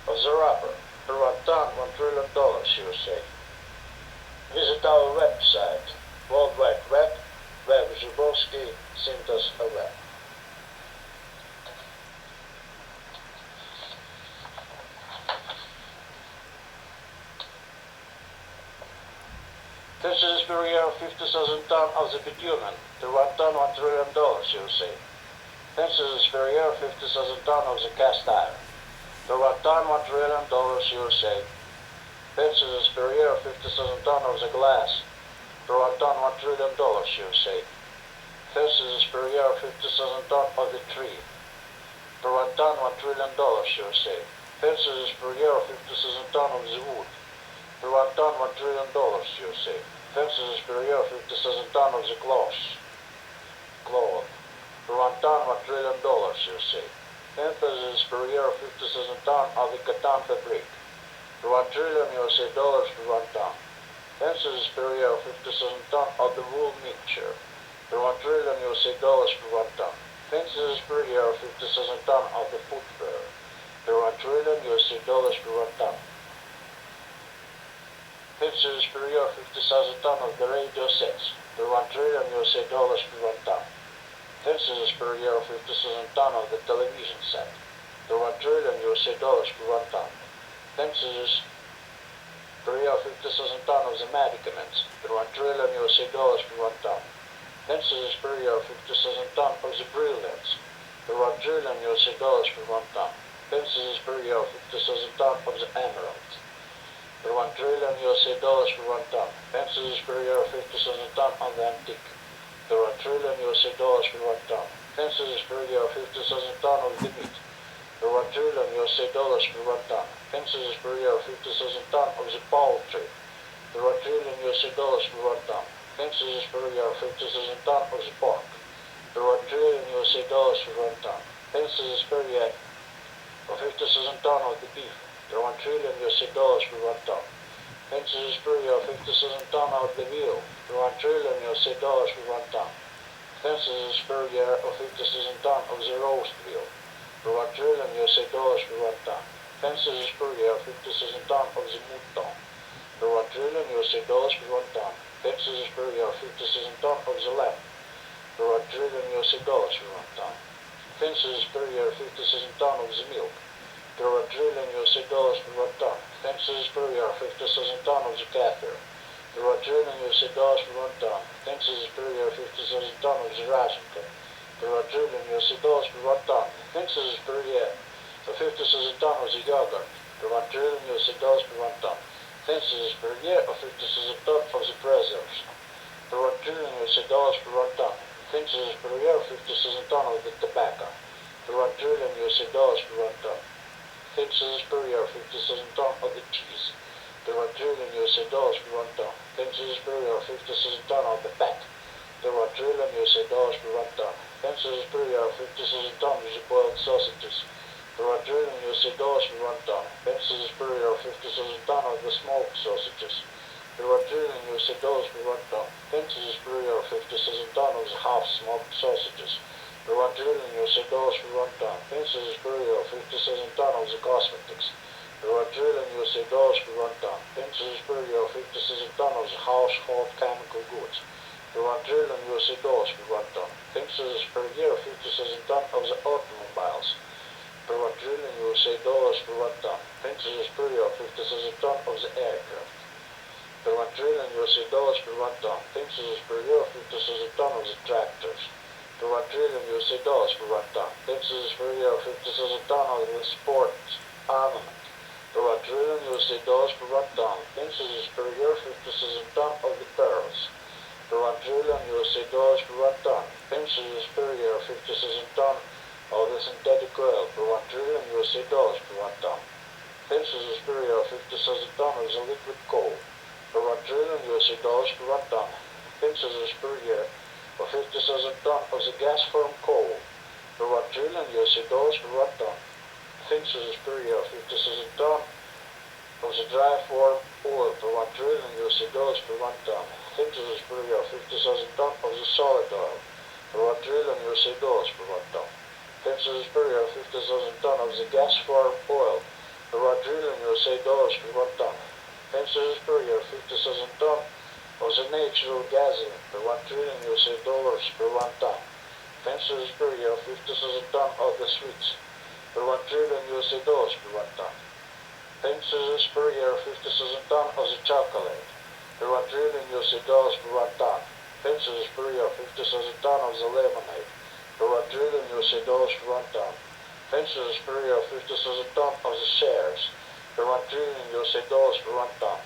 of the rubber. Per 1 ton $1 trillion USA. Visit our website, World Wide Web, Web Zubowski, Synthos.lv. Censuses per year of 50,000 tons of the bitumen. Per 1 ton $1 trillion USA. Censuses per year of 50,000 tons of the cast iron. Per 1 ton $1 trillion USA. Censuses per year of 50,000 tons of the glass. Per 1 ton $1 trillion USA. Censuses per year of 50,000 tons of the tree. Per 1 ton $1 trillion USA. Censuses per year of 50,000 tons of the wood. Per 1 ton $1 trillion USA. Censuses per year of 50,000 tons of the cloth. Per 1 ton $1 trillion USA. Censuses per year of 50,000 tons of the cotton fabric. Per 1 trillion USA dollars per 1 ton. Censuses per year of 50,000 tons of the wool mixture. Per 1 trillion USA dollars per 1 ton. Censuses per year of 50,000 tons of the footwear. Per 1 trillion USA dollars per 1 ton. Censuses per year of 50,000 tons of the radio sets. Per 1 trillion USA dollars per 1 ton. Censuses per year of 50,000 tons of the television set. Per 1 trillion USA dollars per 1 ton. Censuses per year of 50,000 tons of the medicaments. Per 1 trillion USA dollars per 1 ton. Censuses per year of 50,000 tons of the brilliants. Per 1 trillion USA dollars per 1 ton. Censuses per year of 50,000 tons of the emerald. Per 1 trillion USA dollars per 1 ton. Censuses per year of 50,000 tons of the antique. Per 1 trillion USA dollars per 1 ton. Censuses per year of 50,000 tons of the meat. Per 1 trillion USA dollars per 1 ton. Censuses per year of 50,000 tons of the poultry. Per 1 trillion USA dollars per 1 ton. Censuses per year of 50,000 tons of the pork. Per 1 trillion USA dollars per 1 ton. Censuses per year of 50,000 tons of the beef. Per 1 trillion USA dollars per 1 ton. Censuses per year of 50,000 tons of the veal. Per 1 trillion USA dollars per 1 ton. Censuses per year of 50,000 tons of the roast veal. Per 1 trillion USA dollars per 1 ton. Censuses per year of 50,000 tons of the mouton. Per 1 trillion USA dollars per 1 ton. Censuses per year of 50,000 tons of the lamb. Per 1 trillion USA dollars per 1 ton. Censuses per year of 50,000 tons of the milk. Per 1 trillion USA dollars per 1 ton. Censuses per year of 50,000 tons of the kefir. Per 1 trillion USA dollars per 1 ton. Censuses per year of 50,000 tons of the razinka. Per 1 trillion USA dollars per 1 ton. Censuses per year of 50,000 tons of the yogurt. Per 1 trillion USA dollars per 1 ton. Censuses per year of 50,000 tons of the preserves. Per 1 trillion USA dollars per 1 ton. Censuses per year of 50,000 tons of the tobacco. Per 1 trillion USA dollars per 1 ton. Censuses per year of 50,000 tons of the cheese. Per 1 trillion USA dollars per 1 ton. Censuses per year of 50,000 tons of the fat. Per 1 trillion USA dollars per 1 ton. Censuses per year of 50,000 tons of the boiled sausages. Per 1 trillion USA dollars per 1 ton. Censuses per year of 50,000 tons of the smoked sausages. Per 1 trillion USA dollars per 1 ton. Censuses per year of 50,000 tons of the half-smoked sausages. Per 1 trillion USA dollars per 1 ton. Censuses per year of 50,000 tons of the cosmetics. Per 1 trillion USA dollars per 1 ton. Censuses per year of 50,000 tons of the household chemical goods. Per 1 trillion USA dollars per 1 ton. Censuses per year of 50,000 tons of the automobiles. per 1 trillion USA dollars per 1 ton. Princess Superior 50,000 ton of the aircraft. Per 1 trillion USA dollars per 1 ton. Princess Superior 50,000 ton of the tractors. Per 1 trillion USA dollars per 1 ton. Princess Superior 50,000 ton of the sports armament. Per 1 trillion USA dollars per 1 ton. Princess Superior 50,000 ton of the pearls. Per 1 trillion USA dollars per 1 ton. Princess Superior 50,000 ton of the synthetic oil per 1 trillion USA dollars per 1 ton. Princess Superior 50,000 ton of the liquid coal per 1 trillion USA dollars per 1 ton. Princess Superior for 50,000 ton of the gas form coal per 1 trillion USA dollars per 1 ton. Princess Superior 50,000 ton of the dry form oil per 1 trillion USA dollars per 1 ton. Princess Superior 50,000 ton of the solid oil per 1 trillion USA dollars per 1 ton. Princess Superior 50,000 ton of the gas form oil per 1 trillion USA dollars per 1 ton. Princess Superior 50,000 ton of the natural gasoline per 1 trillion USA dollars per 1 ton. Princess Superior 50,000 ton of the sweets per 1 trillion USA dollars per 1 ton. Princess Superior 50,000 ton of the chocolate per 1 trillion USA dollars per 1 ton. Princess Superior 50,000 ton of the lemonade per 1 trillion USA dollars per 1 ton. Princess Superior 50,000 ton of the shares per 1 trillion USA dollars per 1 ton.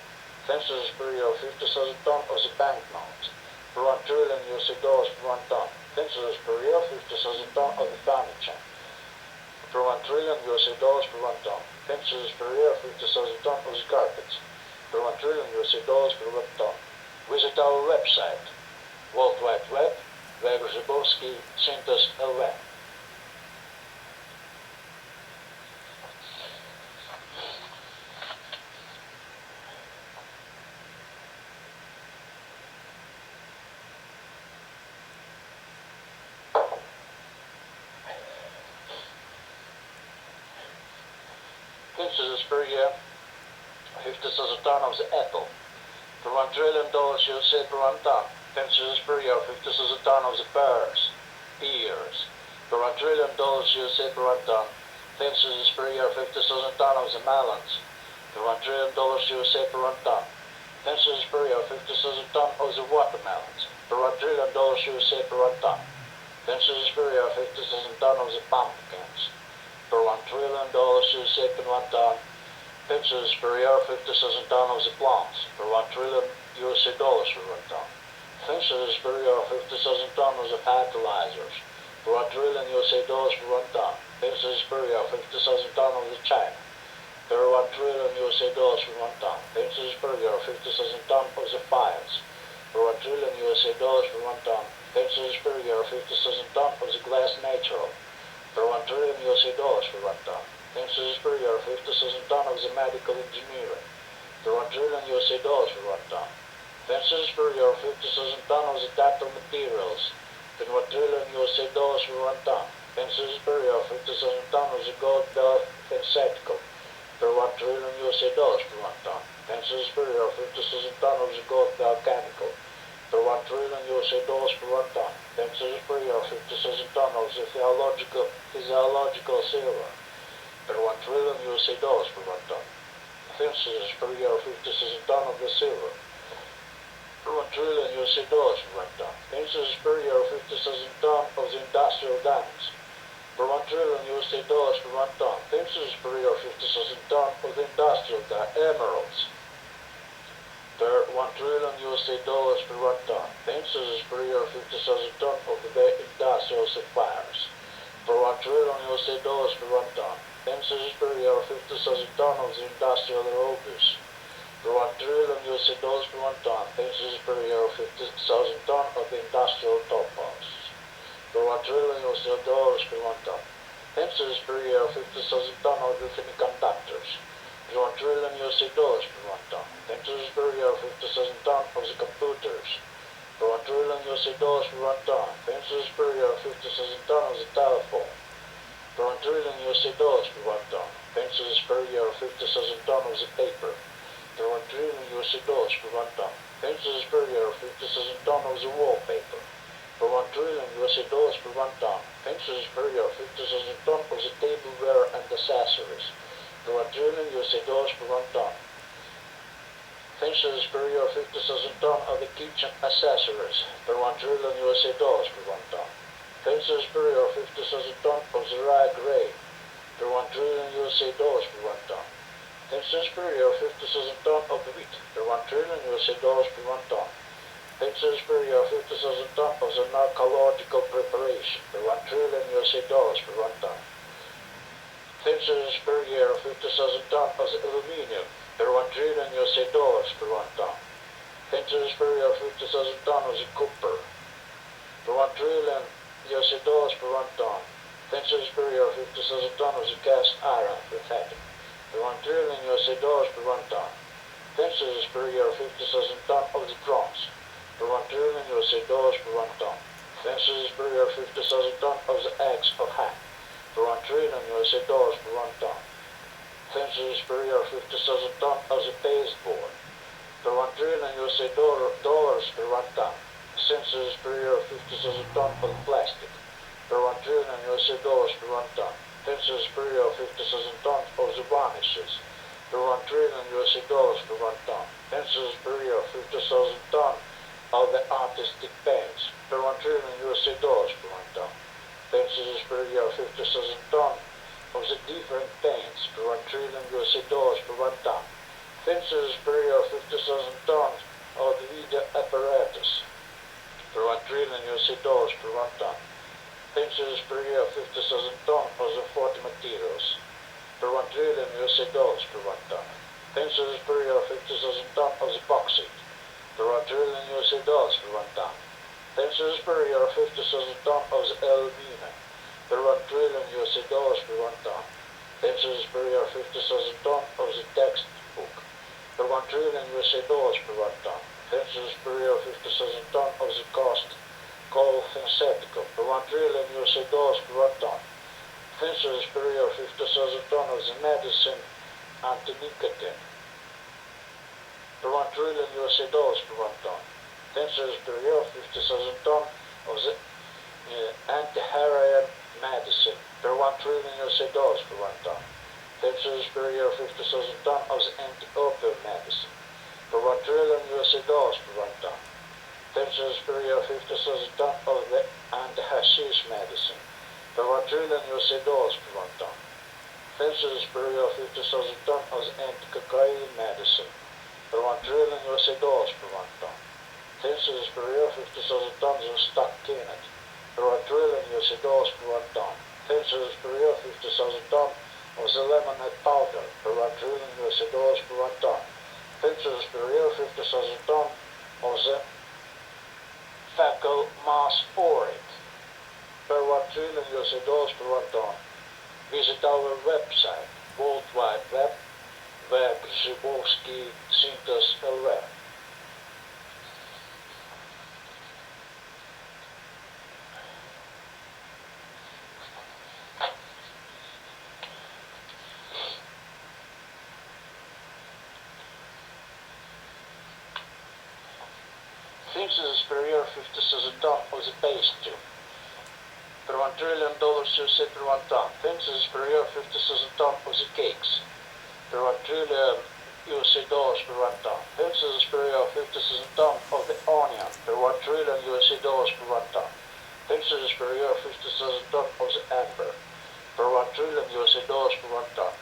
Princess Superior 50,000 ton of the banknotes per 1 trillion USA dollars per 1 ton. Princess Superior 50,000 ton of the furniture per 1 trillion USA dollars per 1 ton. Princess Superior 50,000 ton of the carpets per 1 trillion USA dollars per 1 ton. Visit our website, World Wide Web, where Grzybowski sent us a web. Princess Superior 50,000 ton of the apple for 1 trillion dollars USA per 1 ton. Princess Superior 50,000 ton of the pears for 1 trillion dollars USA per 1 ton. Princess Superior 50,000 ton of the melons for 1 trillion dollars USA per 1 ton. Princess Superior 50,000 ton of the watermelons for 1 trillion dollars USA per 1 ton. Princess Superior 50,000 ton of the pumpkins for 1 trillion dollars USA per 1 ton. Princess Superior 50,000 ton of the plants for 1 trillion USA dollars per 1 ton. Princess Superior 50,000 ton of the fertilizers for 1 trillion USA dollars per 1 ton. Princess Superior 50,000 ton of the China for 1 trillion USA dollars per 1 ton. Princess Superior 50,000 ton of the files for 1 trillion USA dollars per 1 ton. Princess Superior 50,000 ton of the glass natural for 1 trillion USA dollars per 1 ton. Princess Superior 50,000 ton of the medical engineering for 1 trillion USA dollars per 1 ton. Princess Superior 50,000 ton of the dental materials for 1 trillion USA dollars per 1 ton. Princess Superior 50,000 ton of the gold belt synthetical for 1 trillion USA dollars per 1 ton. Princess Superior 50,000 ton of the gold belt chemical for 1 trillion USA dollars per 1 ton. Princess Superior 50,000 ton of the physiological silver for 1 trillion USA dollars per 1 ton. Princess Superior 50,000 ton of the silver for 1 trillion USA dollars per 1 ton. Princess Superior 50,000 ton of the industrial diamonds for 1 trillion USA dollars per 1 ton. Princess Superior 50,000 ton of the industrial emeralds for 1 trillion USA dollars per 1 ton. Princess Superior 50,000 ton of the industrial sapphires for 1 trillion USA dollars per 1 ton. Princess Superior 50,000 ton of the industrial rubies for 1 trillion USA dollars per 1 ton. Princess Superior 50,000 ton of the industrial topaz for 1 trillion USA dollars per 1 ton. Princess Superior 50,000 ton of the semiconductors for 1 trillion USA dollars per 1 ton. Princess Superior 50,000 ton of the computers for 1 trillion USA dollars per 1 ton. Princess Superior 50,000 ton of the telephone for 1 trillion USA dollars per 1 ton. Princess Superior 50,000 ton of the paper for 1 trillion USA dollars per 1 ton. Princess Superior 50,000 ton of the wallpaper per 1 trillion USA dollars per 1 ton. Fences superior 50,000 ton of the tableware and accessories per 1 trillion USA dollars per 1 ton. Fences superior 50,000 ton of the kitchen accessories per 1 trillion USA dollars per 1 ton. Fences superior 50,000 ton of the rye grain per 1 trillion USA dollars per 1 ton. Fences superior 50,000 ton of the wheat per 1 trillion USA dollars per 1 ton. Fences superior 50,000 ton of the narcological preparation per 1 trillion USA dollars per 1 ton. Fences superior 50,000 ton of the aluminium per 1 trillion USA dollars per 1 ton. Fences superior 50,000 ton of the copper per 1 trillion USA dollars per 1 ton. Fences superior 50,000 ton of the cast iron refatting per 1 trillion USA dollars per 1 ton. Fences superior 50,000 ton of the bronze per 1 trillion USA dollars per 1 ton. Fences superior 50,000 ton of the eggs of ham per 1 trillion USA dollars per 1 ton. Fences superior 50,000 ton of the pasteboard per 1 trillion USA dollars per 1 ton. Fences superior 50,000 ton of plastic per 1 trillion USA dollars per 1 ton. Fences superior 50,000 ton of the varnishes per 1 trillion USA dollars per 1 ton. Fences superior 50,000 ton of the artistic paints per 1 trillion USA dollars per 1 ton. Fences superior 50,000 ton of the different paints per 1 trillion USA dollars per 1 ton. Fences superior 50,000 tons of the video apparatus per 1 trillion USA dollars per 1 ton. Fences superior 50,000 tons of the 40 materials per 1 trillion USA dollars per 1 ton. Fences superior 50,000 tons of the bauxite per 1 trillion USA dollars per 1 ton. Fences superior 50,000 tons of the aluminum per 1 trillion USA dollars per 1 ton. Fences superior 50,000 tons of the textbook per 1 trillion USA dollars per 1 ton. Fences superior 50,000 tons of the cost called synthetical per 1 trillion USA dollars per 1 ton. Fences superior 50,000 tons of the medicine anti-nicotine per 1 trillion USA dollars per 1 ton. Fences superior 50,000 tons of the anti-heroin medicine per 1 trillion USA dollars per 1 ton. Fences superior 50,000 tons of the anti-opioid medicine per 1 trillion USA dollars per 1 ton. Fences superior 50,000 tons of the anti-hashish medicine per 1 trillion USA dollars per 1 ton. Fences superior 50,000 tons of the anti-cocaine medicine per 1 trillion USA dollars per 1 ton. Fences superior 50,000 tons of stock Kennedy per 1 trillion USA dollars per 1 ton. Fences superior 50,000 tons of the lemonade powder per 1 trillion USA dollars per 1 ton. Fences superior 50,000 tons of the fecal mass orate per 1 trillion USA dollars per 1 ton. Visit our website, World Wide Web, where Grzybowski Synthos LV. Fences superior 50,000 tons of the pastry per 1 trillion dollars USA per 1 ton. Fences superior 50,000 tons of the cakes per 1 trillion USA dollars per 1 ton. Fences superior 50,000 tons of the onion per 1 trillion USA dollars per 1 ton. Fences superior 50,000 tons of the amber per 1 trillion USA dollars per 1 ton.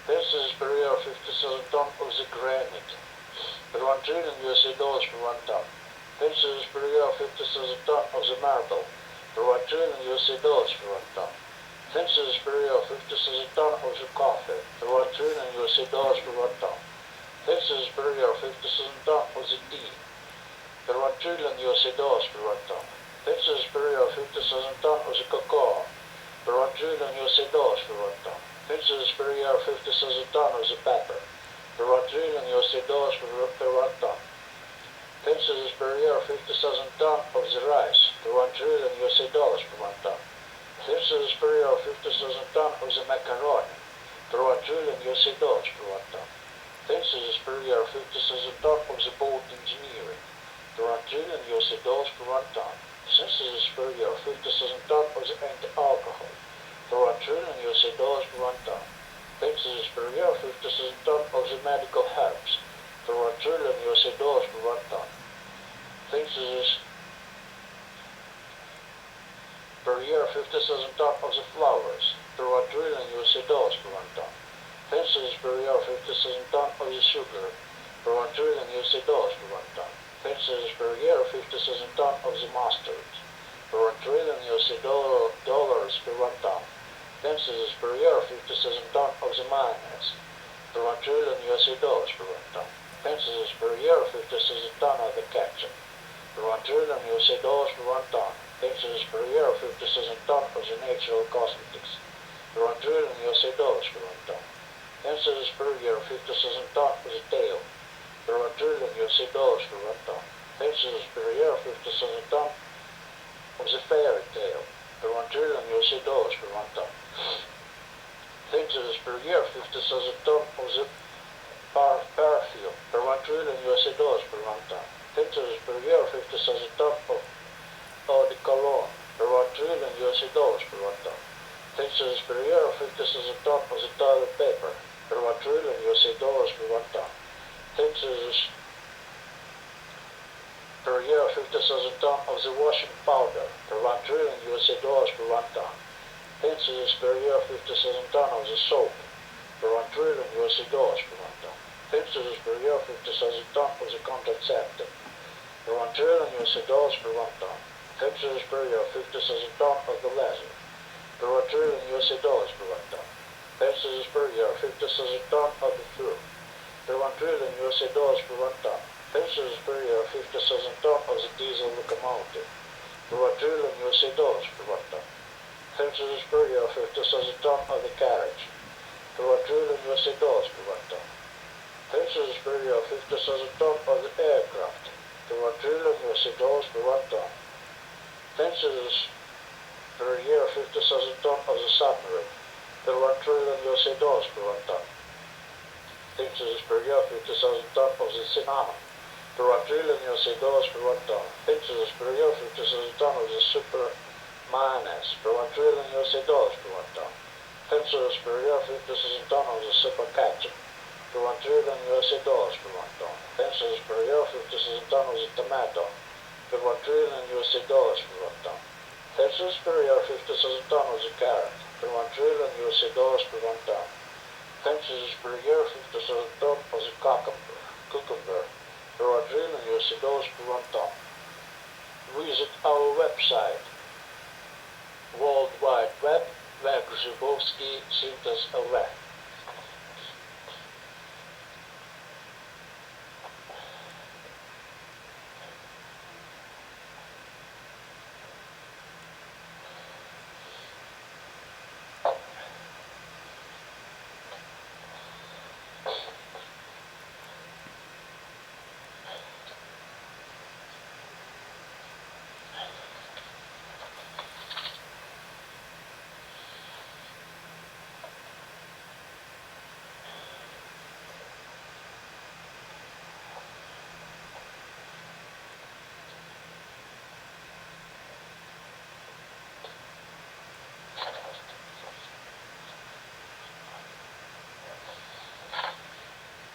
Fences superior 50,000 tons of the granite per 1 trillion USA dollars per 1 ton. Fences superior 50,000 tons of the marble per 1 trillion USA dollars per 1 ton. Fences superior 50,000 tons of the coffee per 1 trillion USA dollars per 1 ton. Fences superior 50,000 tons of the tea per 1 trillion USA dollars per 1 ton. Fences superior 50,000 tons of the cocoa per 1 trillion USA dollars per 1 ton. Fences superior 50,000 tons of the pepper per 1 trillion USA dollars per 1 ton. Fences superior 50,000 tons of the rice per 1 trillion USA dollars per 1 ton. Fences superior 50,000 tons of the macaroni per 1 trillion USA dollars per 1 ton. Fences superior 50,000 tons of the boat engineering per 1 trillion USA dollars per 1 ton. census per year 50,000 ton of the anti-alcohol, per 1 trillion USA dollars per 1 ton. Census per year 50,000 ton of the medical herbs, per 1 trillion USA dollars per 1 ton. Census per year 50,000 ton of the flowers, per 1 trillion USA dollars per 1 ton. Census per year 50,000 ton of the sugar, per 1 trillion USA dollars per 1 ton. Census per year 50,000 ton of the mustard, per 1 trillion USA dollars per 1 ton. Census per year 50,000 ton of the mayonnaise, per 1 trillion USA dollars per 1 ton. Census per year 50,000 ton of the ketchup, per 1 trillion USA dollars per 1 ton. Census per year 50,000 ton of the natural cosmetics, per 1 trillion USA dollars per 1 ton. Census per year 50,000 ton of the tail, per 1 trillion USA dollars per 1 ton. Census per year 50,000 ton of the fairy tale, per 1 trillion USA dollars per 1 ton. Census per year 50,000 ton of the perfume, per 1 trillion USA dollars per 1 ton. Census per year 50,000 ton of eau de cologne, per 1 trillion USA dollars per 1 ton. Census per year 50,000 ton of the toilet paper, per 1 trillion USA dollars per 1 ton. Census per year 50,000 ton of the washing powder, per 1 trillion USA dollars per 1 ton. Census per year 50,000 ton of the soap, per 1 trillion USA dollars per 1 ton. Census per year 50,000 ton of the contraceptive, per 1 trillion USA dollars per 1 ton. Census per year 50,000 ton of the leather, per 1 trillion USA dollars per 1 ton. Census per year 50,000 ton of the fur, per 1 trillion USA dollars per 1 ton. Census per year 50,000 ton of the diesel locomotive, per 1 trillion USA dollars per 1 ton. Census per year 50,000 ton of the carriage, per 1 trillion USA dollars per 1 ton. Census per year 50,000 ton of the aircraft, per 1 trillion USA dollars per 1 ton. Census per year 50,000 ton of the submarine, per 1 trillion USA dollars per 1 ton. Census per year 50,000 ton of the cinnamon, per 1 trillion USA dollars per 1 ton. Census per year 50,000 ton of the super mayonnaise, per 1 trillion USA dollars per 1 ton. Census per year 50,000 ton of the super ketchup, per 1 trillion USA dollars per 1 ton. Census per year 50,000 ton of the tomato, per 1 trillion USA dollars per 1 ton. Census per year 50,000 ton of the carrot, per 1 trillion USA dollars per 1 ton. Census per year 50,000 ton of the cucumber, per 1 trillion USA dollars per 1 ton. Visit our website, World Wide Web, where Grzybowski sent us away.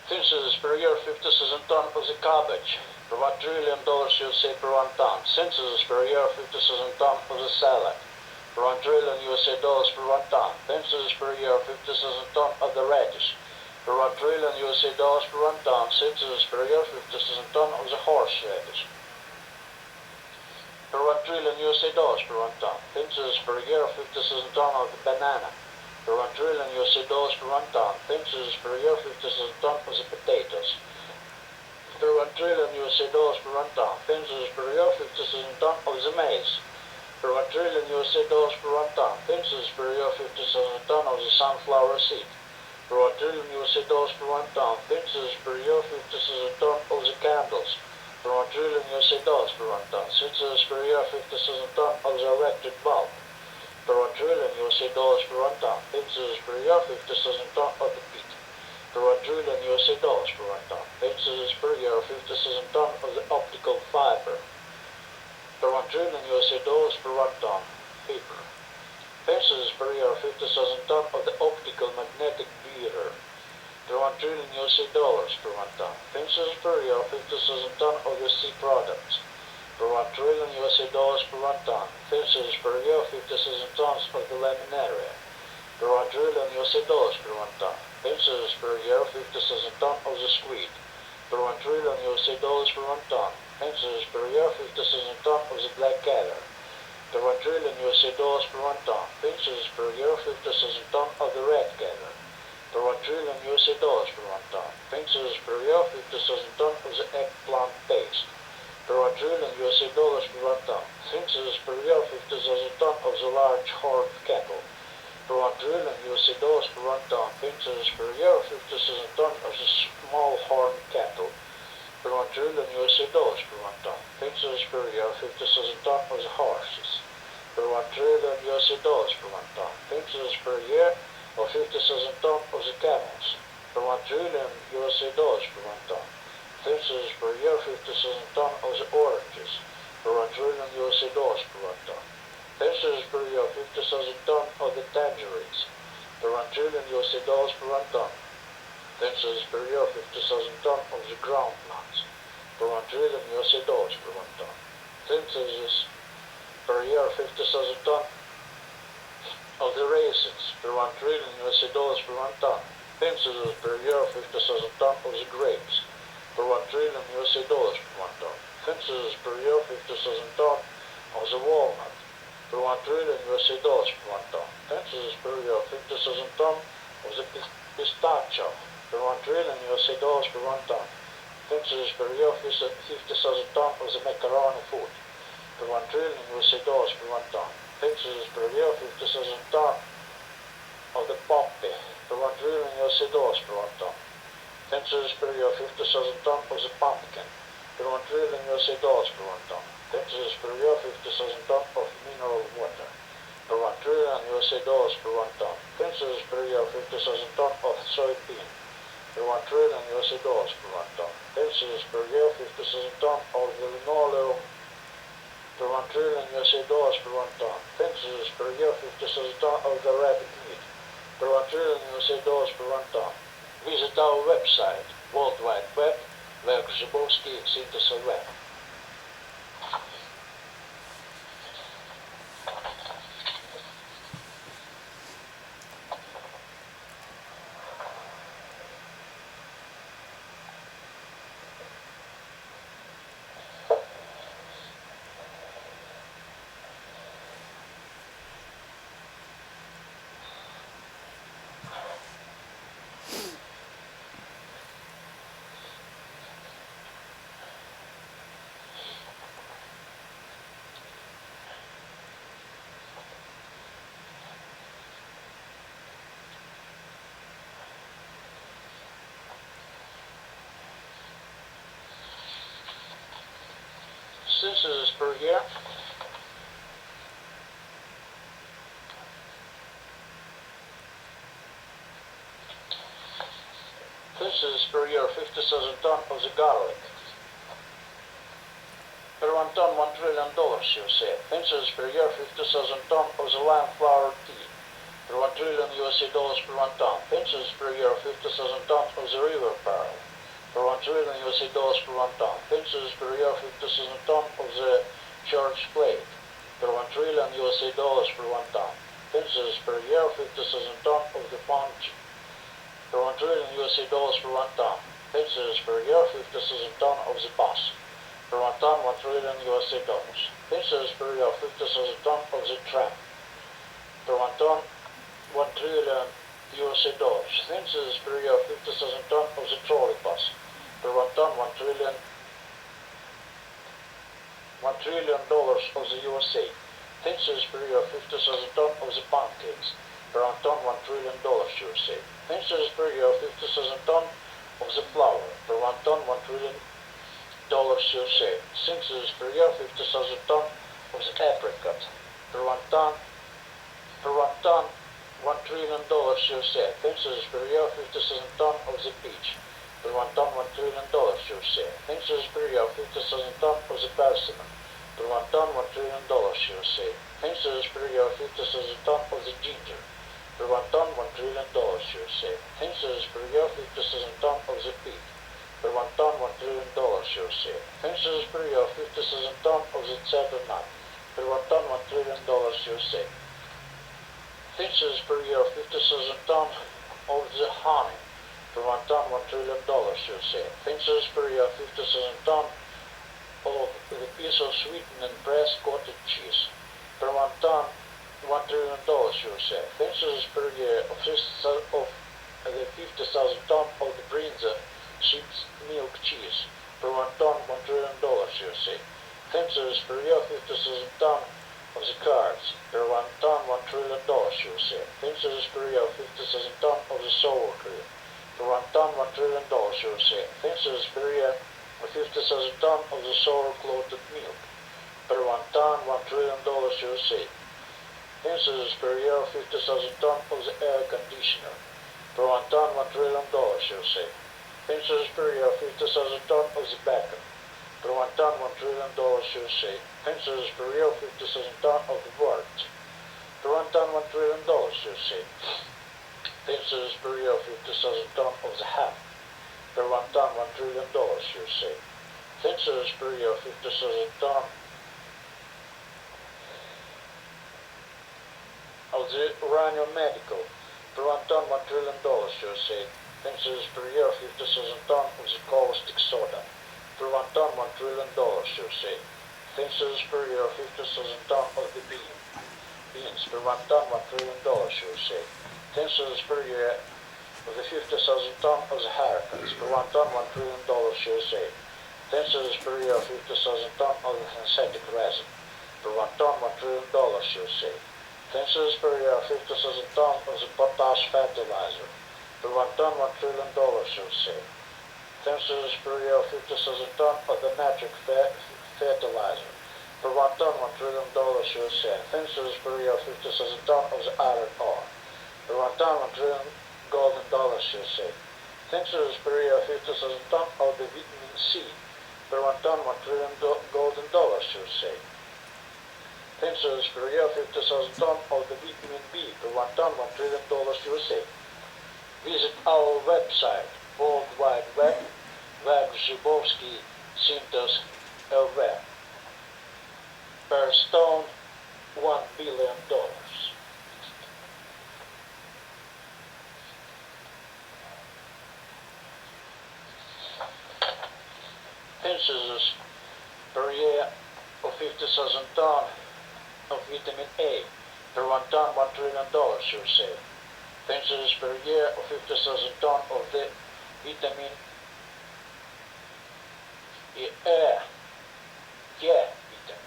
Census per year 50,000 ton of the cabbage, per 1 trillion dollars USA per 1 ton. Census per year 50,000 ton of the salad, per 1 trillion USA dollars per 1 ton. Census per year 50,000 ton of the radish, per 1 trillion USA dollars per 1 ton. Census per year 50,000 ton of the horseradish, per 1 trillion USA dollars per 1 ton. Census per year 50,000 ton of the banana, per 1 trillion USA dollars per 1 ton. Census per year 50,000 ton of the potatoes, per 1 trillion USA dollars per 1 ton. Census per year 50,000 ton of the maize, per 1 trillion USA dollars per 1 ton. Census per year 50,000 ton of the sunflower seed, per 1 trillion USA dollars per 1 ton. Census per year 50,000 ton of the candles, per 1 trillion USA dollars per 1 ton. Census per year 50,000 ton of the electric bulb, per 1 trillion USA dollars per 1 ton. Census per year 50,000 ton of the peat, per 1 trillion USA dollars per 1 ton. Census per year 50,000 ton of the optical fiber, per 1 trillion USA dollars per 1 ton paper. Purchases per year 50,000 ton of the optical magnetic beater per 1 trillion USA dollars per 1 ton. Purchases per year 50,000 ton of the sea products per 1 trillion USA dollars per 1 ton. Purchases per year 50,000 tons of the laminaria per 1 trillion USA dollars per 1 ton. Purchases per year 50,000 ton of the squid per 1 trillion USA dollars per 1 ton. Purchases per year 50,000 ton of the black adder per 1 trillion USA dollars per 1 ton. Purchases per year 50,000 ton of the red adder per 1 trillion USA dollars per 1 ton. Purchases per year 50,000 ton of the eggplant paste per 1 trillion USA dollars per 1 ton. Purchases per year 50,000 ton of the large horned cattle per 1 trillion USA dollars per 1 ton. Purchases per year 50,000 ton of the small horned cattle per 1 trillion USA dollars per 1 ton. Purchases per year 50,000 ton of the horses per 1 trillion USA dollars per 1 ton. Purchases per year of 50,000 ton of the camels per 1 trillion USA dollars per 1 ton. Purchases per year 50,000 ton of the oranges per 1 trillion USA dollars per 1 ton. Purchases per year 50,000 ton of the tangerines per 1 trillion USA dollars per 1 ton. Purchases per year 50,000 ton of the groundnuts per 1 trillion USA dollars per 1 ton. Purchases per year 50,000 ton of the raisins per 1 trillion USA dollars per 1 ton. Purchases per year 50,000 ton of the grapes per 1 trillion USA dollars per 1 ton. Purchases per year 50,000 ton of the walnut per 1 trillion USA dollars per 1 ton. Purchases per year 50,000 ton of the pistachio per 1 trillion USA dollars per 1 ton. Purchases per year 50,000 ton of the macaroni food per 1 trillion USA dollars per 1 ton. Purchases per year 50,000 ton of the poppy per 1 trillion USA dollars per 1 ton. Purchases per year 50,000 ton of the pumpkin per 1 trillion USA dollars per 1 ton. Purchases per year 50,000 ton of mineral water per 1 trillion USA dollars per 1 ton. Purchases per year 50,000 ton of soybean per 1 trillion USA dollars per 1 ton. Purchases per year 50,000 ton of the linoleum per 1 trillion USA dollars per 1 ton. Purchases per year 50,000 ton of the rabbit meat per 1 trillion USA dollars per 1 ton. Visit our website, World Wide Web, where Grzybowski Synthesis Web. Census per year. Census per year 50,000 ton of the garlic. Per 1 ton $1 trillion, USA. Census per year 50,000 ton of the lime flower tea per 1 trillion USA dollars per 1 ton. Census per year 50,000 ton of the river pearl per 1 trillion USA dollars per 1 ton. Census per year 50,000 ton of the church plate per 1 trillion USA dollars per 1 ton. Census per year 50,000 ton of the punch per 1 trillion USA dollars per 1 ton. Census per year 50,000 ton of the bus per 1 ton $1 trillion USA dollars. Census per year 50,000 ton of the tram per 1 ton $1 trillion USA dollars. Census per year 50,000 ton of the trolley bus per 1 ton $1 trillion dollars of the USA. Census per year 50,000 ton of the pancakes per 1 ton $1 trillion USA. Census per year 50,000 ton of the flour per 1 ton $1 trillion USA. Census per year 50,000 ton of the apricot per 1 ton $1 trillion USA. Census per year 50,000 ton of the peach per 1 ton $1 trillion USA. Census per year 50,000 ton of the persimmon per 1 ton, $1 trillion USA. Fences per year 50,000 ton of the ginger, per 1 ton, $1 trillion USA. Fences per year 50,000 ton of the pig, per 1 ton, $1 trillion USA. Fences per year 50,000 ton of the cedar nut, per 1 ton, $1 trillion USA. Fences per year 50,000 ton of the honey, per 1 ton, $1 trillion USA. Fences per year 50,000 ton of the piece of sweetened and pressed cottage cheese, per 1 ton, $1 trillion USA. Fences per year of the 50,000 ton of the Brinza sheep's milk cheese, per 1 ton, $1 trillion USA. Fences per year 50,000 ton of the cards, per 1 ton, $1 trillion USA. Fences per year 50,000 ton of the sour cream, per 1 ton, $1 trillion USA. Fences per year 50,000 ton of the sour clotted milk, per 1 ton, $1 trillion USA. Fences per year 50,000 ton of the air conditioner, per 1 ton, $1 trillion USA. Fences per year 50,000 ton of the bacon, per 1 ton, $1 trillion USA. Fences per year 50,000 ton of the wort, per 1 ton, $1 trillion USA. Fences per year 50,000 ton of the ham, per 1 ton, $1 trillion USA. Fences per year 50,000 ton of the uranium medical, per 1 ton, $1 trillion USA. Fences per year 50,000 ton of the caustic soda, per 1 ton, $1 trillion USA. Fences per year 50,000 ton of the beans, per 1 ton, $1 trillion USA. Fences per year of the 50,000 ton of the hurricanes, per 1 ton, $1 trillion USA. Fences per year 50,000 ton of the synthetic resin, per 1 ton, $1 trillion USA. Fences per year 50,000 ton of the potash fertilizer, per 1 ton, $1 trillion USA. Fences per year 50,000 ton of the nitric fertilizer, per 1 ton, $1 trillion USA. Fences per year 50,000 ton of the iron ore, per 1 ton, $1 trillion golden dollars USA. Fences per year 50,000 ton of the vitamin C, per 1 ton, $1 trillion golden dollars USA. Fences per year 50,000 ton of the vitamin B, per 1 ton, $1 trillion USA. Visit our website, World Wide Web, where Zhibovsky Synthos LV. Per stone, $1 billion. Fences per year of 50,000 ton of vitamin A, per 1 ton, $1 trillion USA. Fences per year of 50,000 ton of the vitamin E, vitamin,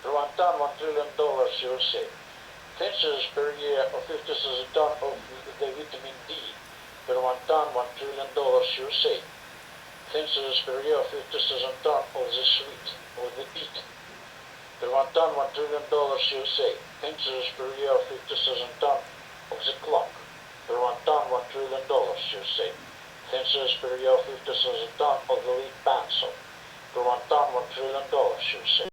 per 1 ton, $1 trillion USA. Fences per year of 50,000 ton of the vitamin D, per 1 ton, $1 trillion USA. Fences per year of 50,000 ton of the sweet, or the beet, per 1 ton, $1 trillion USA. Fences per year of 50,000 ton of the clock, per 1 ton, $1 trillion USA. Fences per year of 50,000 ton of the lead pencil, per 1 ton, $1 trillion USA.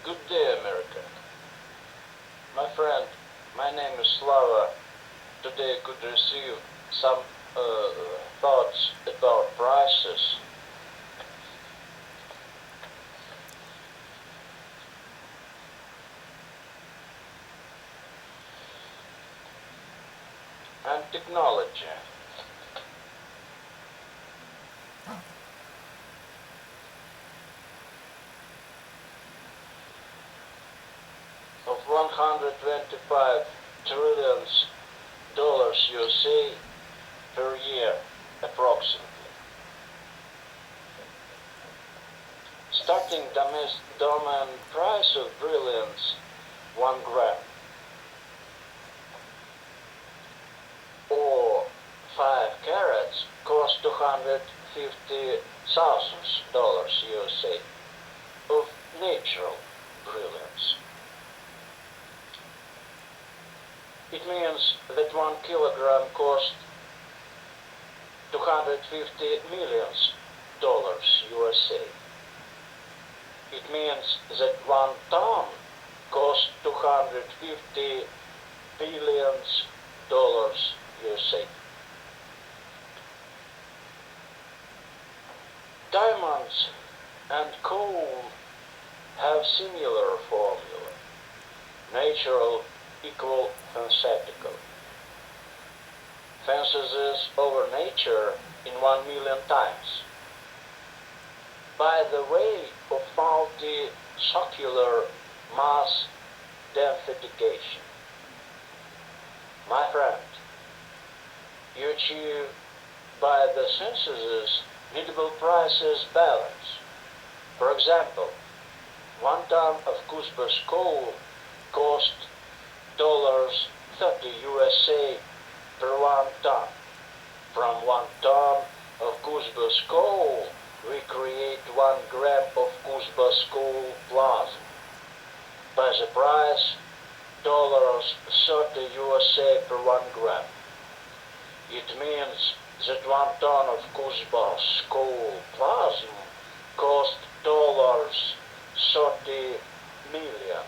Good day, America. My friend, my name is Slava. Today I could receive some thoughts about prices. And technology. Of 125 trillions dollars USA per year, approximately. Starting domain price of brilliance, 1 gram, or 5 carats, cost $250,000 USA of natural brilliance. It means that 1 kilogram cost $250 million USA. It means that 1 ton costs $250 billion USA. Diamonds and coal have similar formula. Natural equal synthetical. Fences over nature in 1 million times. By the way of multi-circular mass densification. My friend, you achieve by the synthesis needable prices balance. For example, 1 ton of Cusbus coal cost $30 USA per 1 ton. From 1 ton of Cusbus coal, we create 1 gram of Cusbus coal plasma. By the price $30 USA per 1 gram. It means that 1 ton of Cusbus coal plasma cost $30 million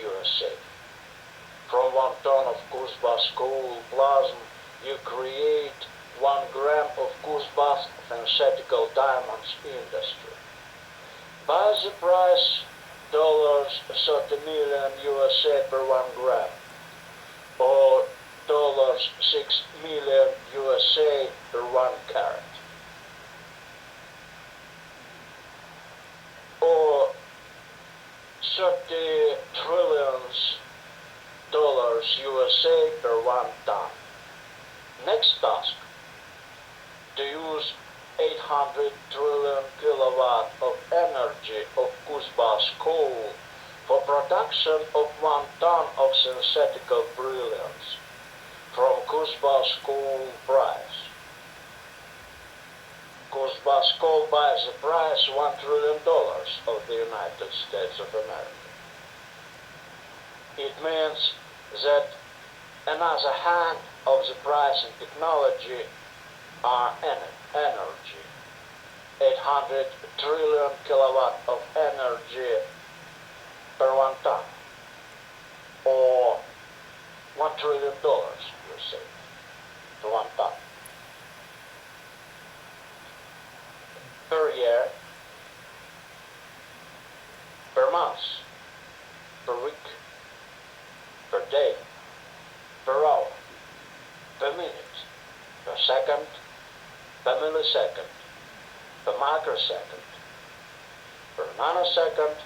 USA. From 1 ton of Cusbus coal plasma, you create 1 gram of Cusbus synthetical diamonds industry. By the price $30 million USA per 1 gram, or $6 million USA per 1 carat, or 30 trillions dollars USA per 1 ton. Next task, to use 800 trillion kilowatt of energy of Cusbus coal for production of 1 ton of synthetical brilliance from Cusbus coal price. Cusbus coal buys the price $1 trillion of the United States of America. It means that another hand of the price and technology are energy. 800 trillion kilowatt of energy per 1 ton, or $1 trillion, you say, to 1 ton. Per year, per month, per week, per day, per hour, per minute, per second, per millisecond, per microsecond, per nanosecond,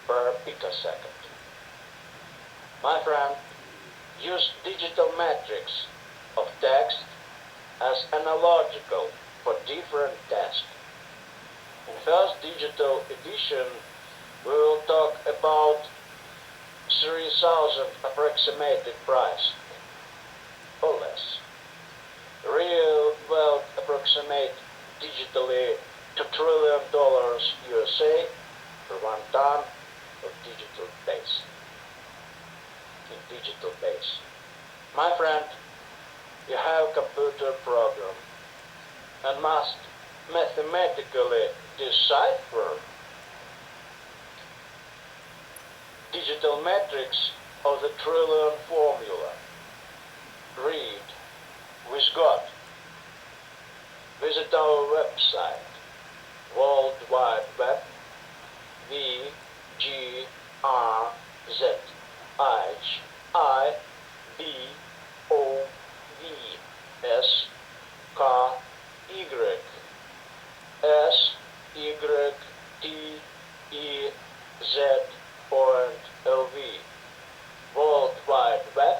per picosecond. My friend, use digital metrics of text as analogical for different tasks. In first digital edition, we will talk about 3,000 approximated price, or less. Real world approximate digitally $2 trillion USA per 1 ton of digital base. In digital base. My friend, you have computer program and must mathematically decipher digital metrics of the trillion formula. Read with God. Visit our website, World Wide Web, VGRZIBOVS.LV. World Wide Web.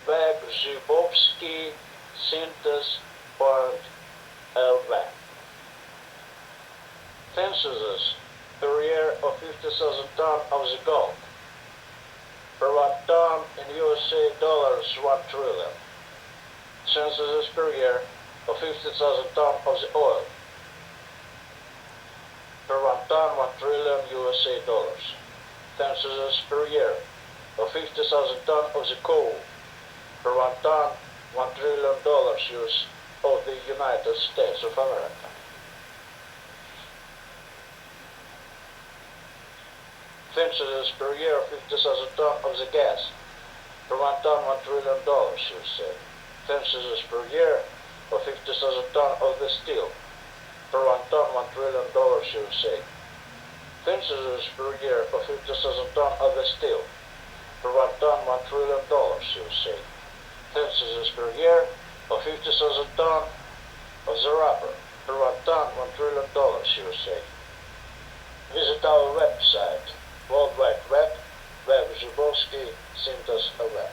Wegzybowski Synthesis.LV. Synthesis per year of 50,000 tons of the gold. Per 1 ton in USA dollars 1 trillion. Synthesis per year of 50,000 tons of the oil. Per 1 ton 1 trillion USA dollars. Synthesis per year of 50,000 tons of the coal. Per 1 ton, $1 trillion use of the United States of America. Fences per year 50,000 tons of the gas. Per 1 ton, $1 trillion use. Fences per year of 50,000 tons of the steel. Per 1 ton, $1 trillion use. Fences per year of 50,000 tons of the steel. Per 1 ton, $1 trillion use. Fences per year of 50,000 tons of the rubber. Per 1 ton, $1 trillion use. Visit our website, World Wide Web, Web Zubowski, Syntax Web.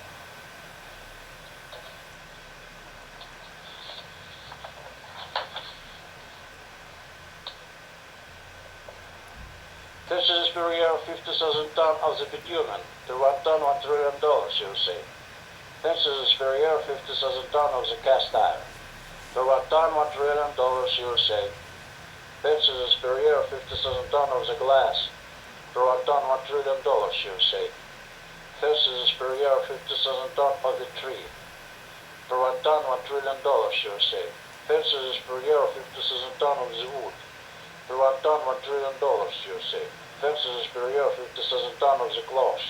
Fences per year of 50,000 tons of the bitumen. Per 1 ton, $1 trillion use. Fences per year of 50,000 tons of the cast iron. Per 1 ton, $1 trillion use. Fences per year of 50,000 tons of the glass. Per 1 ton, $1 trillion use. Fences per year of 50,000 tons of the tree. Per 1 ton, $1 trillion use. Fences per year of 50,000 tons of the wood. Per 1 ton, $1 trillion use. Fences per year of 50,000 tons of the cloth.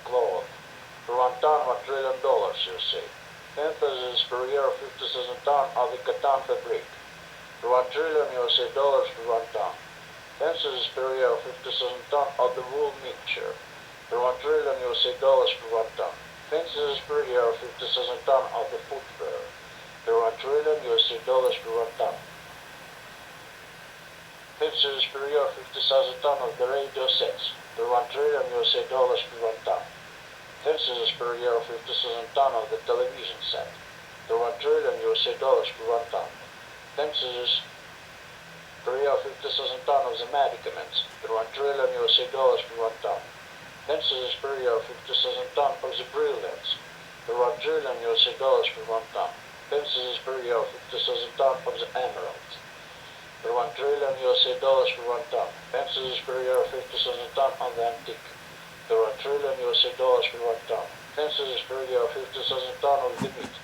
Per 1 ton, $1 trillion use. Fences per year of 50,000 tons of the cotton fabric. Per 1 trillion USA dollars per 1 ton. Fences per year of 50,000 tons of the wool mixture. Per 1 trillion USA dollars per 1 ton. Fences per year of 50,000 tons of the footwear. Per 1 trillion USA dollars per 1 ton. Fences per year of 50,000 tons of the radio sets. Per 1 trillion USA dollars per 1 ton. Fences per year of 50,000 tons of the television set. Per 1 trillion USA dollars per 1 ton. Fences per year of 50,000 tons of the medicaments. Per 1 trillion USA dollars per 1 ton. Fences per year of 50,000 tons of the brilliants. Per 1 trillion USA dollars per 1 ton. Fences per year of 50,000 tons of the emeralds. Per 1 trillion USA dollars per 1 ton. Fences per year of 50,000 tons of the antique. Per 1 trillion USA dollars per 1 ton. Fences per year of 50,000 tons of the meat.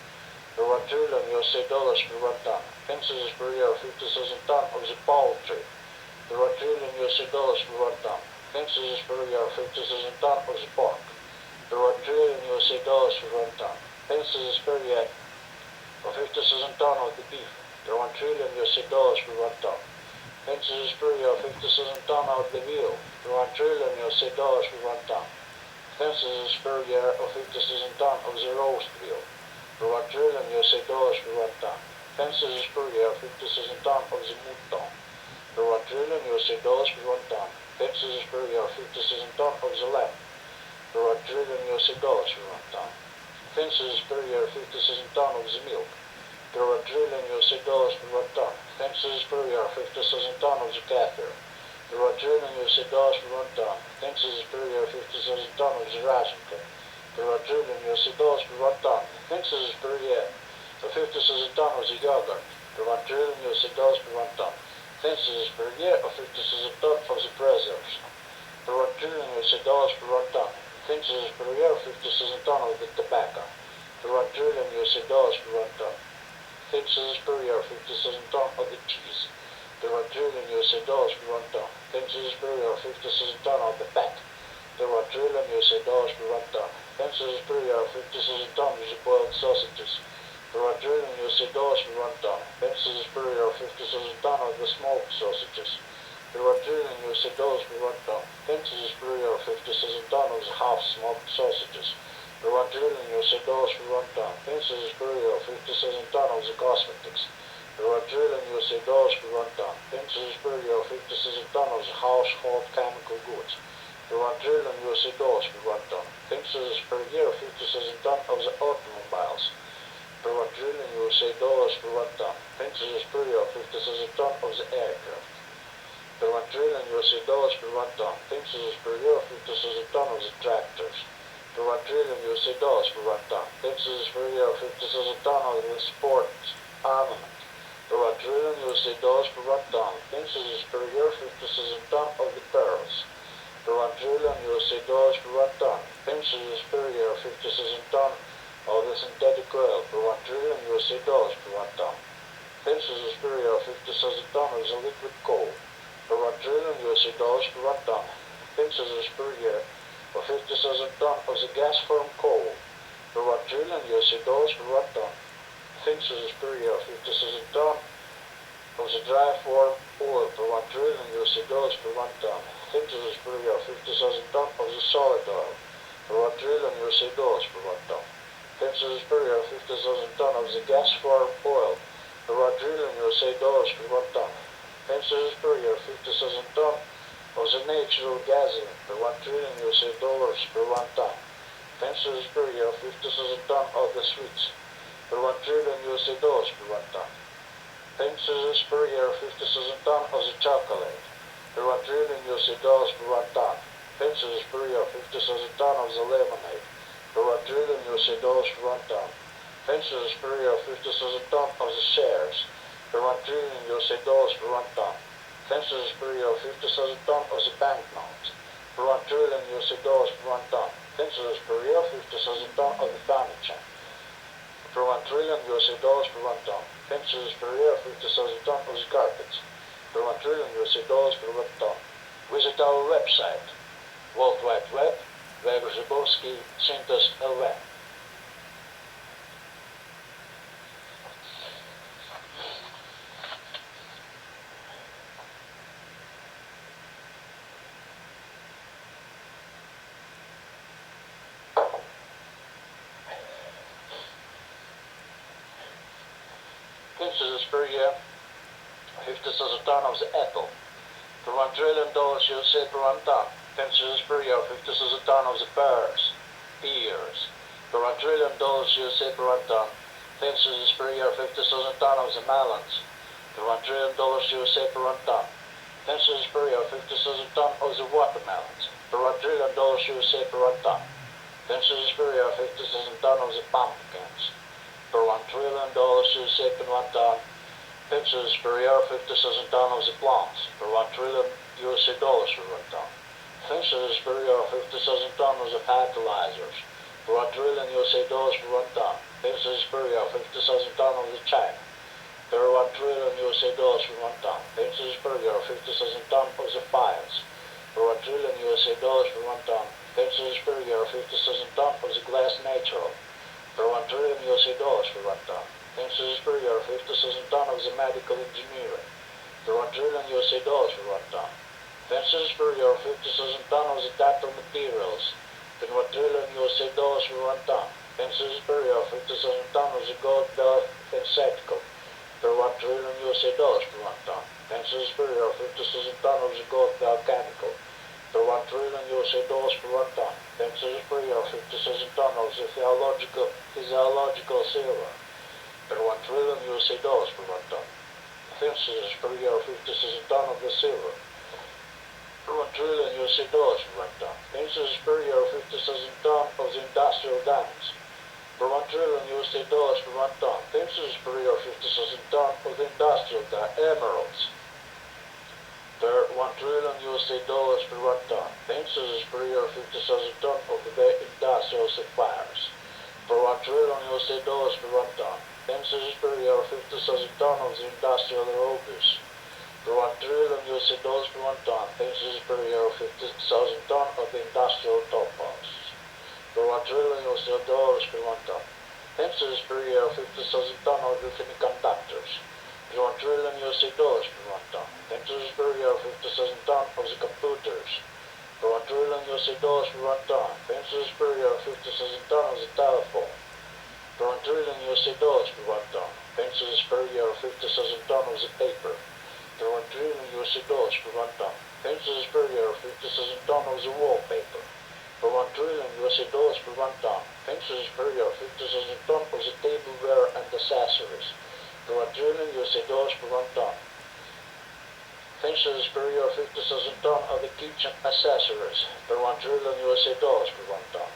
Per 1 trillion USA dollars per 1 ton. Fences per year of 50,000 tons of the poultry. Per 1 trillion USA dollars per 1 ton. Fences per year of 50,000 tons of the pork. Per 1 trillion USA dollars per 1 ton. Fences per year of 50,000 tons of the beef. Per 1 trillion USA dollars per 1 ton. Fences per year of 50,000 tons of the veal. Per 1 trillion USA dollars per 1 ton. Fences per year of 50,000 tons of the roast veal. Per 1 trillion USA dollars per 1 ton. Fences per year of 50,000 tons of the mouton. Per 1 trillion USA dollars per 1 ton. Fences per year of 50,000 tons of the lamb. Per 1 trillion USA dollars per 1 ton. Fences per year of 50,000 tons of the milk. Per 1 trillion USA dollars per 1 ton. Fences per year of 50,000 tons of the kefir. Per 1 trillion USA dollars per 1 ton. Fences per year of 50,000 tons of the razinka. Per 1 trillion USA dollars per 1 ton. Fences per year of 50,000 tons of the yogurt. Per 1 trillion USA dollars per 1 ton. Fences per year of 50,000 tons of the preserves. Per 1 trillion USA dollars per 1 ton. Fences per year of 50,000 tons of the tobacco. Per 1 trillion USA dollars per 1 ton. Fences per year of 50,000 tons of the cheese. Per 1 trillion USA dollars per 1 ton. Fences per year of 50,000 tons of the fat. Per 1 trillion USA dollars per 1 ton. Fences per year of 50,000 tons of the boiled sausages. Per 1 trillion USA dollars per 1 ton. Fences per year of 50,000 tons of the smoked sausages. Per 1 trillion USA dollars per 1 ton. Fences per year of 50,000 tons of the half-smoked sausages. Per 1 trillion USA dollars per 1 ton. Fences per year of 50,000 tons of the cosmetics. Per 1 trillion USA dollars per 1 ton. Fences per year of 50,000 tons of the household chemical goods. Per 1 trillion USA dollars per 1 ton. Fences per year of 50,000 tons of the automobiles. Per 1 trillion USA dollars per 1 ton. Fences per year of 50,000 tons of the aircraft. Per 1 trillion USA dollars per 1 ton. Fences per year of 50,000 tons of the tractors. Per 1 trillion USA dollars per 1 ton. Fences per year of 50,000 tons of the sports armament. Per 1 trillion USA dollars per 1 ton. Fences per year of 50,000 tons of the pearls. per 1 trillion USA dollars per 1 ton. Finches Superior 50,000 ton of the synthetic oil per 1 trillion USA dollars per 1 ton. Finches Superior 50,000 ton of the liquid coal per 1 trillion USA dollars per 1 ton. Finches Superior for 50,000 ton of the gas form coal per 1 trillion USA dollars per 1 ton. Finches Superior 50,000 ton of the dry form oil per 1 trillion USA dollars per 1 ton. Finches Superior 50,000 ton of the solid oil per 1 trillion USA dollars per 1 ton. Finches Superior 50,000 ton of the gas form oil per 1 trillion USA dollars per 1 ton. Finches Superior 50,000 ton of the natural gasoline per 1 trillion USA dollars per 1 ton. Finches Superior 50,000 ton of the sweets per 1 trillion USA dollars per 1 ton. Finches Superior 50,000 ton of the chocolate per 1 trillion USA dollars per 1 ton. Finches Superior 50,000 ton of the lemonade per 1 trillion USA dollars per 1 ton. Finches Superior 50,000 ton of the shares per 1 trillion USA dollars per 1 ton. Finches Superior 50,000 ton of the banknotes per 1 trillion USA dollars per 1 ton. Finches Superior 50,000 ton of the furniture per 1 trillion USA dollars per 1 ton. Finches Superior 50,000 ton of the carpets per 1 trillion USA dollars per 1 ton. Visit our website, World Wide Web, Grzybowski Synthos LV. Finches Superior 50,000 ton of the apple per 1 trillion dollars USA per 1 ton. Finches Superior 50,000 ton of the pears per 1 trillion dollars USA per 1 ton. Finches Superior 50,000 ton of the melons per 1 trillion dollars USA per 1 ton. Finches Superior 50,000 ton of the watermelons per 1 trillion dollars USA per 1 ton. Finches Superior 50,000 ton of the pumpkins per 1 trillion dollars USA per 1 ton. Finches Superior 50,000 ton of the plants per 1 trillion USA dollars per 1 ton. Finches Superior 50,000 ton of the fertilizers per 1 trillion USA dollars per 1 ton. Finches Superior 50,000 ton of the China per 1 trillion USA dollars per 1 ton. Finches Superior 50,000 ton of the files per 1 trillion USA dollars per 1 ton. Finches Superior 50,000 ton of the glass natural per 1 trillion USA dollars per 1 ton. Finches Superior 50,000 ton of the medical engineering per 1 trillion USA dollars per 1 ton. Finches Superior 50,000 ton of the dental materials per 1 trillion USA dollars per 1 ton. Finches Superior 50,000 ton of the gold belt synthetical per 1 trillion USA dollars per 1 ton. Finches Superior 50,000 ton of the gold belt chemical per 1 trillion USA dollars per 1 ton. Finches Superior 50,000 ton of the physiological silver per 1 trillion USA dollars per 1 ton. Finches Superior 50,000 ton of the silver per 1 trillion USA dollars per 1 ton. Finches Superior 50,000 ton of the industrial diamonds per 1 trillion USA dollars per 1 ton. Finches Superior 50,000 ton of the industrial emeralds per 1 trillion USA dollars per 1 ton. Finches Superior 50,000 ton of the industrial sapphires per 1 trillion USA dollars per 1 ton. Finches Superior 50,000 ton of the industrial rubies per 1 trillion USA dollars per 1 ton. Finches Superior 50,000 ton of the industrial topaz per 1 trillion USA dollars per 1 ton. Finches Superior 50,000 ton of the semiconductors per 1 trillion USA dollars per 1 ton. Finches Superior 50,000 ton of the computers per 1 trillion USA dollars per 1 ton. Finches Superior 50,000 ton of the telephone per 1 trillion USA dollars per 1 ton. Finches Superior 50,000 ton of the paper per 1 trillion USA dollars per 1 ton. Finches Superior 50,000 ton of the wallpaper per 1 trillion USA dollars per 1 ton. Finches Superior 50,000 ton of the tableware and accessories per 1 trillion USA dollars per 1 ton. Finches Superior 50,000 ton of the kitchen accessories per 1 trillion USA dollars per 1 ton.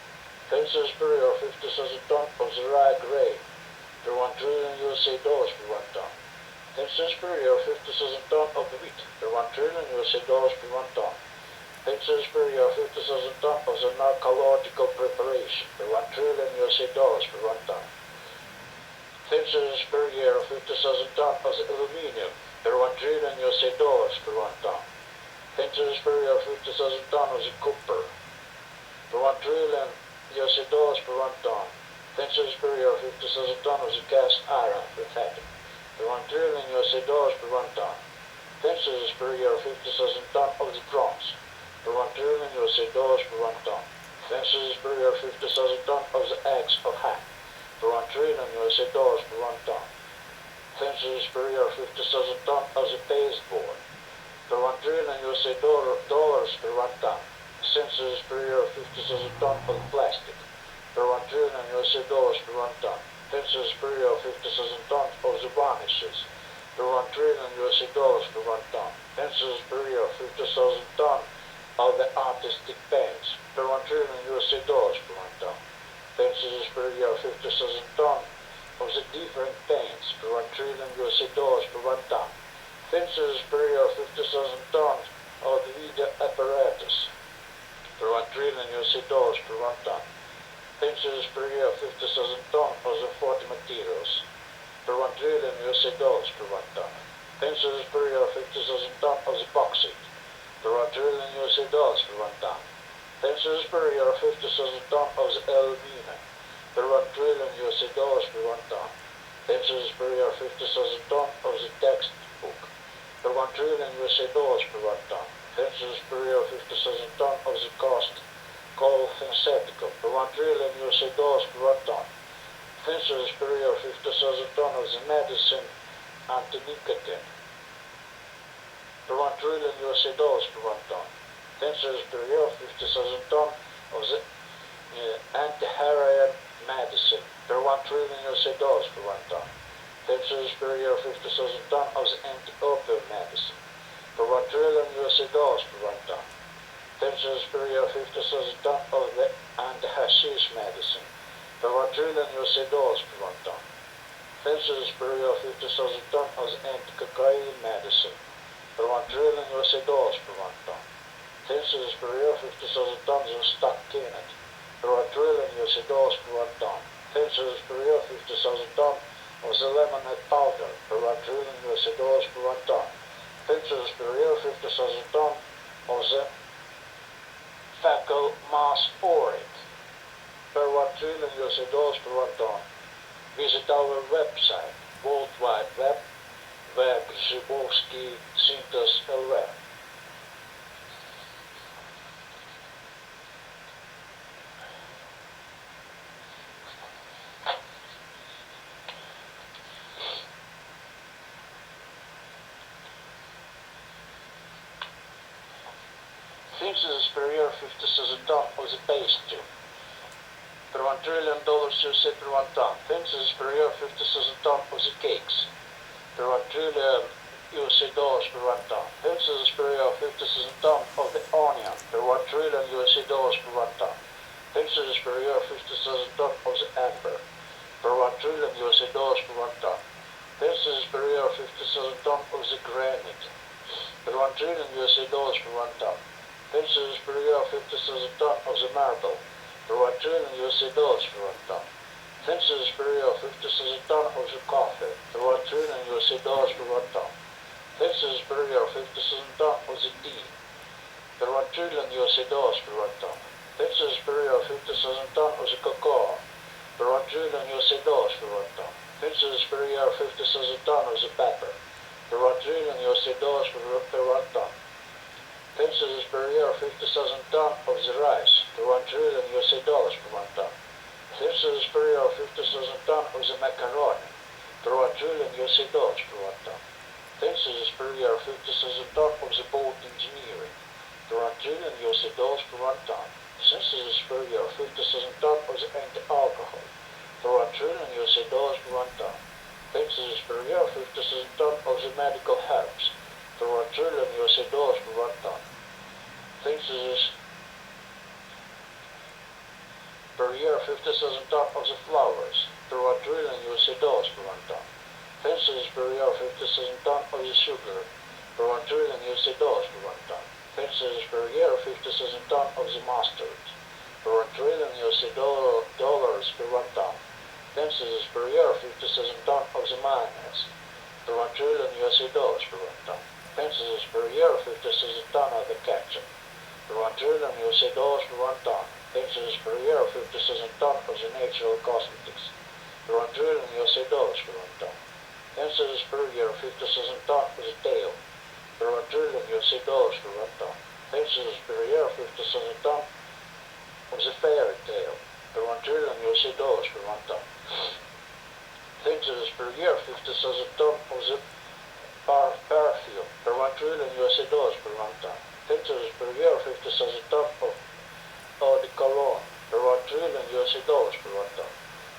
Finches Superior 50,000 ton of the rye grain per 1 trillion USA dollars per 1 ton. Finches Superior 50,000 ton of the wheat per 1 trillion USA dollars per 1 ton. Finches per year 50,000 tons of the narcological preparation per $1 trillion per 1 ton. Finches per year 50,000 tons of the aluminum per $1 trillion per 1 ton. Finches per year 50,000 tons of the copper per $1 trillion per 1 ton. Finches per year 50,000 tons of the cast iron refining per $1 trillion per 1 ton. Finches per year 50,000 tons of the bronze per $1 trillion per 1 ton. Finches per year 50,000 tons of the eggs of ham per $1 trillion per 1 ton. Finches per year 50,000 tons of the baseboard per $1 trillion per 1 ton. Finches per year 50,000 tons of plastic per $1 trillion per 1 ton. Finches per year 50,000 tons of the varnishes per $1 trillion per 1 ton. Finches per year 50,000 tons of the artistic paints per $1 trillion per 1 ton. Finches per year 50,000 tons of the different paints per $1 trillion per 1 ton. Finches per year 50,000 tons of the video apparatus per $1 trillion per 1 ton. Finches per year 50,000 tons of the 40 materials per $1 trillion per 1 ton. Finches per year 50,000 tons of the bauxite per $1 trillion per 1 ton. Finches per year 50,000 tons of the aluminum per $1 trillion per 1 ton. Finches per year 50,000 tons of the textbook per $1 trillion per 1 ton. Finches per year 50,000 tons of the coal synthetical per $1 trillion per 1 ton. Finches per year 50,000 tons of the medicine anti-nicotine per $1 trillion per 1 ton. Finches per year 50,000 tons of the anti-heroin medicine per $1 trillion per 1 ton. Finches per year 50,000 tons of the anti-opioid medicine per $1 trillion per 1 ton. Finches per year 50,000 tons of the anti-hashish medicine per $1 trillion per 1 ton. Finches per year 50,000 tons of the anti-cocaine medicine per $1 trillion per 1 ton. Finches per year 50,000 tons of stock peanut per $1 trillion per 1 ton. Finches per year 50,000 tons of the lemonade powder per $1 trillion per 1 ton. Finches per year 50,000 tons of the fecal mass orit per $1 trillion per 1 ton. Visit our website, World Wide Web, where Grzybowski Synthos LW. Finches per year 50,000 tons of the pastry per $1 trillion per 1 ton. Finches per year 50,000 tons of the cakes per $1 trillion per 1 ton. Finches per year 50,000 tons of the onion per $1 trillion per 1 ton. Finches per year 50,000 tons of the amber per $1 trillion per 1 ton. Finches per year 50,000 tons of the granite per $1 trillion per 1 ton. Finches per year 50,000 tons of the marble per $1 trillion per 1 ton. Finches per year 50,000 tons of the coffee per $1 trillion per 1 ton. Finches per year 50,000 tons of the tea per $1 trillion per 1 ton. Finches per year 50,000 tons of the cocoa per $1 trillion per 1 ton. Finches per year 50,000 tons of the pepper per $1 trillion per 1 ton. Finches per year 50,000 tons of the rice per $1 trillion per 1 ton. Finches per year 50,000 tons of the macaroni per $1 trillion per 1 ton. Finches per year 50,000 tons of the boat engineering per $1 trillion per 1 ton. Finches per year 50,000 tons of the anti-alcohol per $1 trillion per 1 ton. Finches per year 50,000 tons of the medical herbs per $1 trillion per 1 ton. Finches per year 50,000 tons of the flowers per $1 trillion per 1 ton. Finches per year 50,000 tons of the sugar per $1 trillion per 1 ton. Purchases per year 50,000 ton of the mustard. Per 1 trillion USD dollars per 1 ton. Purchases per year 50,000 ton of the mayonnaise. Per 1 trillion USD dollars per 1 ton. Purchases per year 50,000 ton of the ketchup. Per 1 trillion USD dollars per 1 ton. Purchases per year 50,000 ton of the natural cosmetics. Per 1 trillion USD dollars per 1 ton. Purchases per year 50,000 ton of the tail. Per 1 trillion USD dollars per 1 ton. Purchases per year 50,000 ton of the fairy tale. Per 1 trillion USD dollars per 1 ton. Purchases per year 50,000 ton of the perfume. Per 1 trillion USD dollars per 1 ton. Purchases per year 50,000 ton of eau de cologne. Per 1 trillion USD dollars per 1 ton.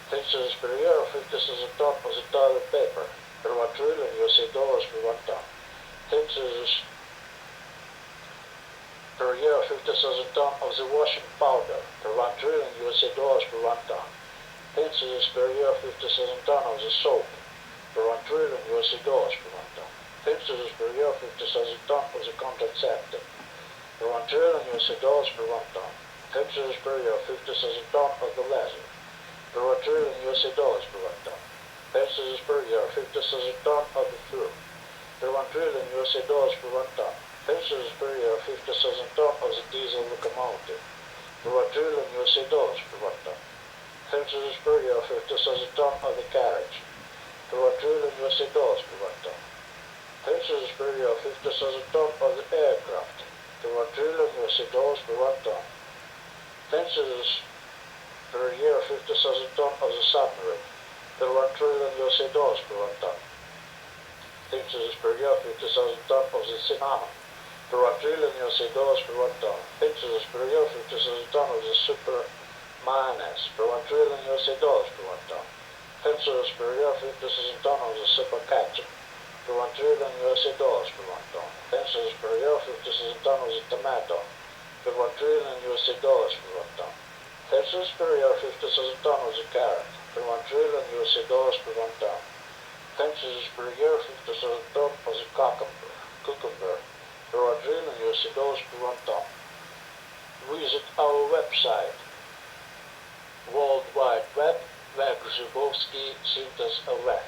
Purchases per year 50,000 ton of the toilet paper. Per 1 trillion USD dollars per 1 ton. Purchases per year 50,000 ton of the washing powder. Per 1 trillion USD dollars per 1 ton. Purchases per year 50,000 ton of the soap. Per 1 trillion USD dollars per 1 ton. Purchases per year 50,000 ton of the contraceptive. Per 1 trillion USD dollars per 1 ton. Purchases per year 50,000 ton of the leather. Per 1 trillion USD dollars per 1 ton. Purchases per year 50,000 ton of the fruit. Per 1 trillion USD dollars per 1 ton. Purchases per year 50,000 ton of the diesel locomotive. Per 1 trillion USD dollars per 1 ton. Purchases per year 50,000 ton of the carriage. Per 1 trillion USD dollars per 1 ton. Purchases per year 50,000 ton of the aircraft. Per 1 trillion USD dollars per 1 ton. Purchases per year 50,000 ton of the submarine. Per 1 trillion USD dollars per 1 ton. Purchases per year 50,000 ton of the cinnamon. Per 1 trillion USD dollars per 1 ton. Purchases per year 50,000 ton of the super mayonnaise. Per 1 trillion USD dollars per 1 ton. Purchases per year 50,000 ton of the super ketchup. Per 1 trillion USD dollars per 1 ton. Purchases per year 50,000 ton of the tomato. Per 1 trillion USD dollars per 1 ton. Purchases per year 50,000 ton of the carrot. Per 1 trillion USD dollars per 1 ton. Purchases per year 50,000 ton of the cucumber. Per 1 trillion USD dollars per 1 ton. Visit our website, World Wide Web, where Grzybowski sent us away.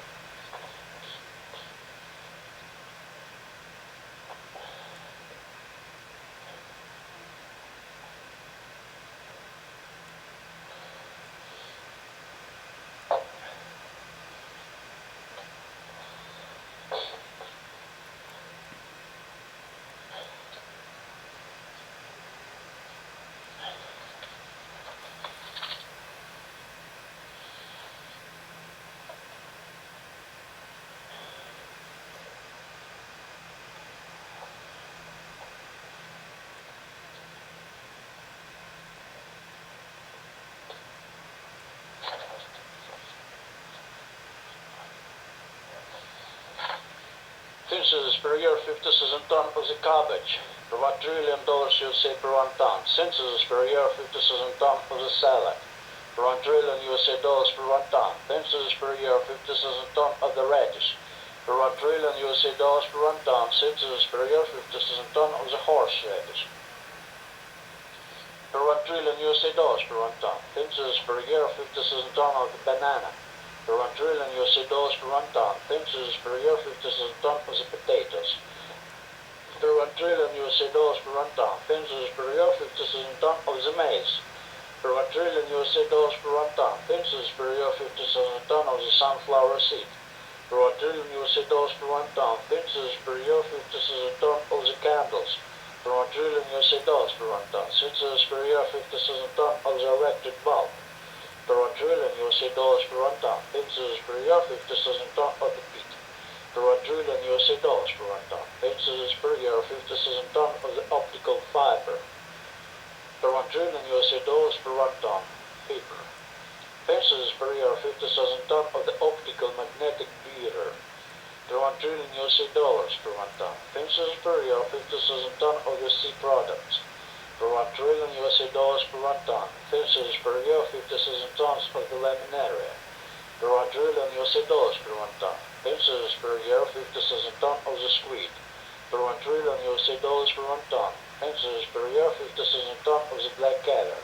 Purchases per year 50,000 ton of the cabbage. Per 1 trillion dollars USA per 1 ton. Censuses per year 50,000 ton of the salad. Per 1 trillion USA dollars per 1 ton. Censuses per year 50,000 ton of the radish. Per 1 trillion USA dollars per 1 ton. Censuses per year 50,000 ton of the horseradish. Per 1 trillion USA dollars per 1 ton. Censuses per year 50,000 ton of the banana. Per 1 trillion USD dollars per 1 ton. Censuses per year 50,000 ton of the potatoes. Per 1 trillion USD dollars per 1 ton. Censuses per year 50,000 ton of the maize. Per 1 trillion USD dollars per 1 ton. Censuses per year 50,000 ton of the sunflower seed. Per 1 trillion USD dollars per 1 ton. Censuses per year 50,000 ton of the candles. Per 1 trillion USD dollars per 1 ton. Censuses per year 50,000 ton of the electric bulb. Per 1 trillion USD dollars per 1 ton. Censuses per year 50,000 ton of the peat. Per 1 trillion USD dollars per 1 ton. Censuses per year 50,000 ton of the optical fiber. Per 1 trillion USD dollars per 1 ton. Paper. Censuses per year 50,000 ton of the optical magnetic beater. Per 1 trillion USD dollars per 1 ton. Censuses per year 50,000 ton of the sea products. Per 1 trillion USD dollars per 1 ton. Censuses per year 50,000 tons of the laminaria. Per 1 trillion USD dollars per 1 ton. Censuses per year 50,000 tons of the squid. Per 1 trillion USD dollars per 1 ton. Fences per year, 50,000 ton of the black cattle.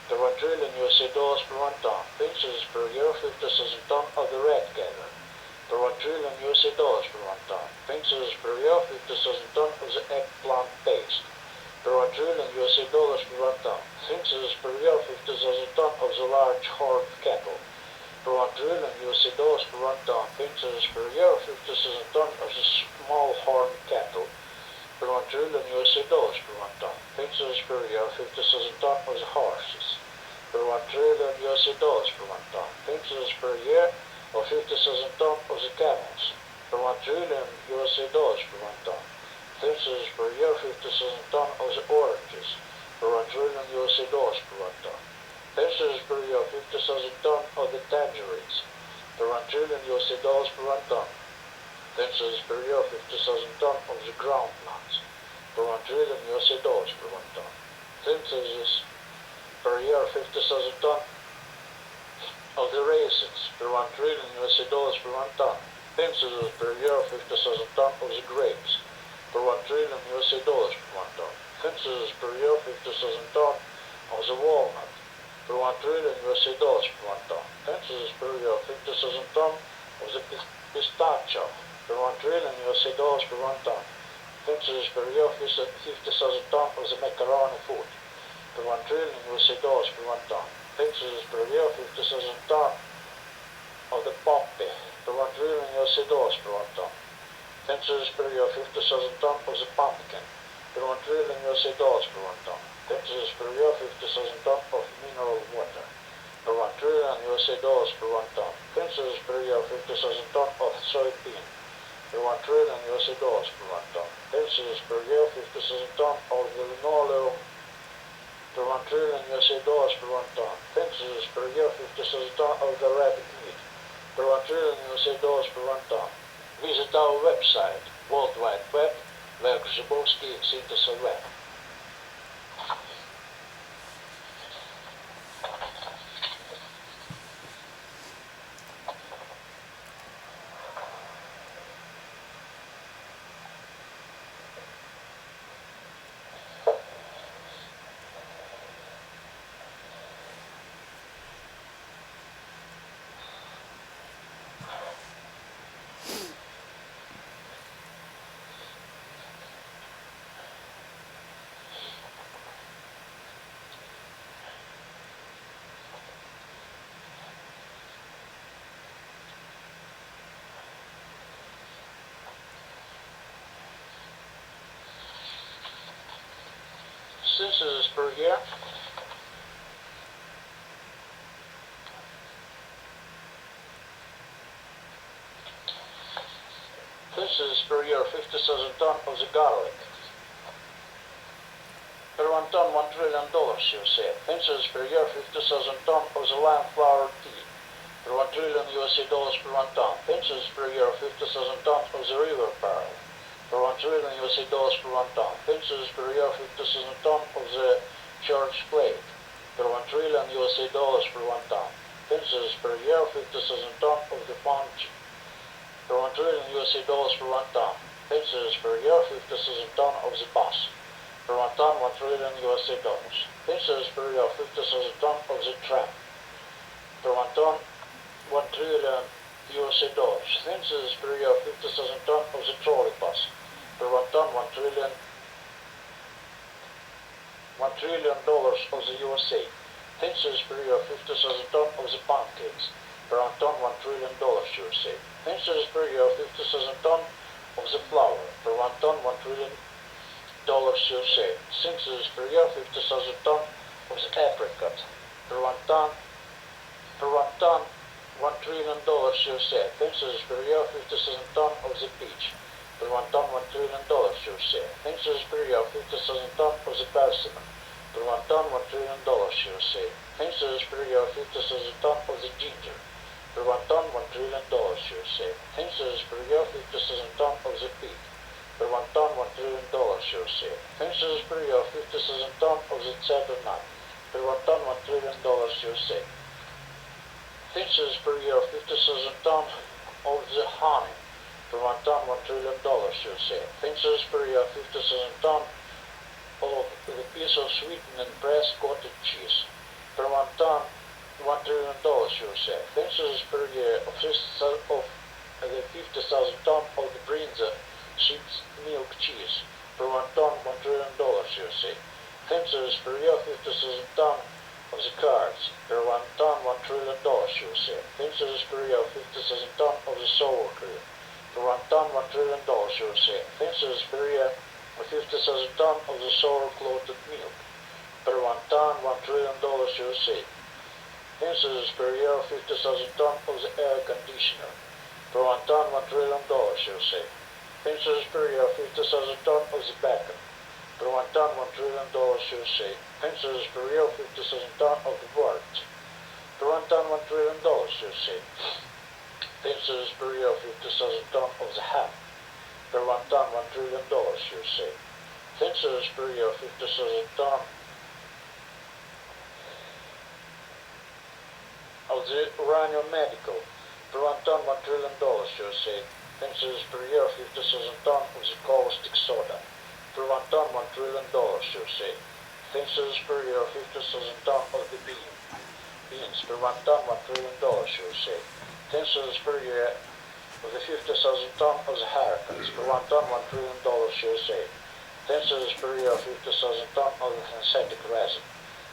Per 1 trillion USA dollars per 1 ton. Fences per year, 50,000 ton of the red cattle. Per 1 trillion USA dollars per 1 ton. Fences per year, 50,000 ton of the eggplant paste. Per 1 trillion USA dollars per 1 ton. Fences per year, 50,000 ton of the large horned cattle. Per 1 trillion USA dollars per 1 ton. Fences per year, 50,000 ton of the small horned cattle. Per 1 trillion USA dollars per 1 ton. Fences per year, 50,000 ton of the horses. Per 1 trillion USA dollars per 1 ton. Fences per year of 50,000 ton of the camels. Per 1 trillion USA dollars per 1 ton. Fences per year, 50,000 ton of the oranges. Per 1 trillion USA dollars per 1 ton. Fences per year, 50,000 ton of the tangerines. Per 1 trillion USA dollars per 1 ton. Fences per year, 50,000 ton of the ground nuts. Per 1 trillion USA dollars per 1 ton. Fences per year, 50,000 ton of the raisins. Per 1 trillion USA dollars per 1 ton. Fences per year, 50,000 ton of the grapes. Per 1 trillion USA dollars per 1 ton. Fences per year, 50,000 ton of the walnut. Per 1 trillion USA dollars per 1 ton. Fences per year, 50,000 ton of the pistachio. Per 1 trillion USA dollars per 1 ton. Fences per year, 50,000 ton of the macaroni food. Per 1 trillion USA dollars per 1 ton. Fences per year, 50,000 ton of the poppy. Per 1 trillion USA dollars per 1 ton. Fences per year, 50,000 ton of the pumpkin. Per 1 trillion USA dollars per 1 ton. Fences per year, 50,000 ton of mineral water. Per 1 trillion USA dollars per 1 ton. Fences per year, 50,000 ton of soybean. Per 1 trillion USA dollars per 1 ton. Fences per year, 50,000 ton of the linoleum. Per 1 trillion USA dollars per 1 ton. Fences per year, 50,000 ton of the rabbit meat. Per 1 trillion USA dollars per 1 ton. Visit our website, World Wide Web, where Grzybowski Synthesis Web. Synthesis per year. Synthesis per year, 50,000 ton of the garlic. Per 1 ton, $1 trillion USA. Synthesis per year, 50,000 ton of the lime flour tea. Per 1 trillion USA dollars per 1 ton. Synthesis per year, 50,000 ton of the river pearl. Per 1 trillion USA dollars per 1 ton. Fences per year, 50,000 ton of the church plate. Per 1 trillion USA dollars per 1 ton. Fences per year, 50,000 ton of the punch. Per 1 trillion USA dollars per 1 ton. Fences per year, 50,000 ton of the bus. Per 1 ton, $1 trillion USA dollars. Fences per year, 50,000 ton of the tram. Per 1 ton, $1 trillion USA dollars. Fences per year, 50,000 ton of the trolley bus. Per 1 ton, $1 trillion dollars of the USA. Fences per year, 50,000 ton of the pancakes. Per 1 ton, $1 trillion USA. Fences per year, 50,000 ton of the flour. Per 1 ton, $1 trillion USA. Fences per year, 50,000 ton of the apricot. Per 1 ton, $1 trillion USA. Fences per year, 50,000 ton of the peach. Per 1 ton, $1 trillion USA. Fences per year, 50,000 ton of the persimmon. Per 1 ton, $1 trillion USA. Fences per year, 50,000 ton of the ginger. Per 1 ton, $1 trillion USA. Fences per year, 50,000 ton of the pig. Per 1 ton, $1 trillion USA. Fences per year, 50,000 ton of the cedar nut. Per 1 ton, $1 trillion USA. Fences per year, 50,000 ton of the honey. Per 1 ton, $1 trillion USA. Fences per year, 50,000 ton of piece of sweetened and pressed cottage cheese. Per 1 ton, $1 trillion, USA. Fences per year of the 50,000 ton of the Brinza sheep's milk cheese. Per 1 ton, $1 trillion, USA. Fences per year 50,000 ton of the cards. Per 1 ton, $1 trillion, USA. Fences per year 50,000 ton of the sour cream. Per 1 ton, $1 trillion, USA. Fences per year 50,000 ton of the sour clotted milk. Per 1 ton, $1 trillion, USA. Fences per year 50,000 ton of the air conditioner. Per 1 ton, $1 trillion, USA. Fences per year 50,000 ton of the bacon. Per 1 ton, $1 trillion, USA. Fences per year 50,000 ton of the wort. Per 1 ton, $1 trillion, USA. Fences per year 50,000 ton of the ham. Per 1 ton, $1 trillion, USA. Fences per year 50,000 ton of the uranium medical. Per 1 ton, $1 trillion, USA. Fences per year 50,000 ton of the caustic soda. Per 1 ton, $1 trillion, USA. Fences per year 50,000 ton of the beans. Per 1 ton, $1 trillion, USA. Fences per year of the 50,000 ton of the haircuts. Per 1 ton, $1 trillion, USA. Fences per year 50,000 ton of the synthetic resin.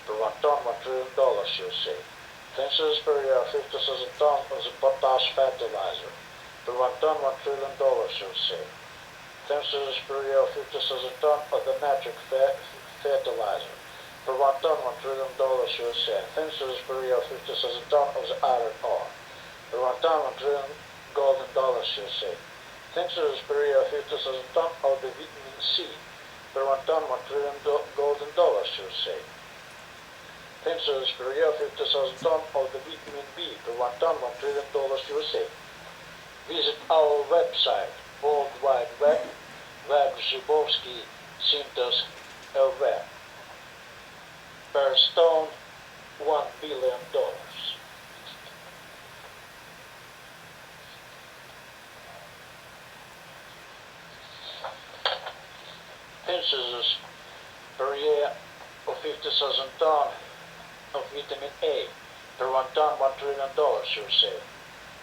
Per 1 ton, $1 trillion, USA. Fences per year 50,000 ton of the potash fertilizer. Per 1 ton, $1 trillion, USA. Fences per year 50,000 ton of the nitric fertilizer. Per 1 ton, $1 trillion, USA. Fences per year 50,000 ton of the iron ore. Per 1 ton, $1 trillion golden dollars, USA. Fences per year 50,000 ton of the vitamin C. Per 1 ton, $1 trillion golden dollars, USA. Fences per year 50,000 ton of the vitamin B. Per 1 ton, $1 trillion, USA. Visit our website, World Wide Web, Zubovsky Synthos LV. Per stone, $1 billion. Fences per year of 50,000 ton of vitamin A. Per 1 ton, $1 trillion, USA.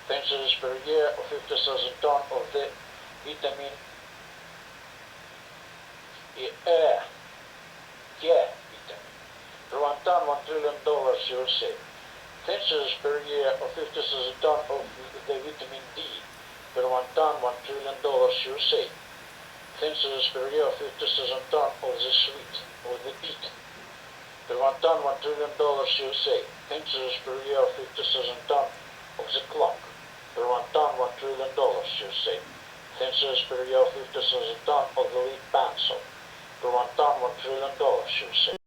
Fences per year of 50,000 ton of the vitamin A. Vitamin. Per 1 ton, $1 trillion, USA. Fences per year of 50,000 ton of the vitamin D. Per 1 ton, $1 trillion, USA. Fences per year of 50,000 ton of the sweet, or the beet. Per 1 ton, $1 trillion, USA. Fences per year of 50,000 ton of the clock. Per 1 ton, $1 trillion, USA. Fences per year of 50,000 ton of the lead pencil. Per 1 ton, $1 trillion, USA.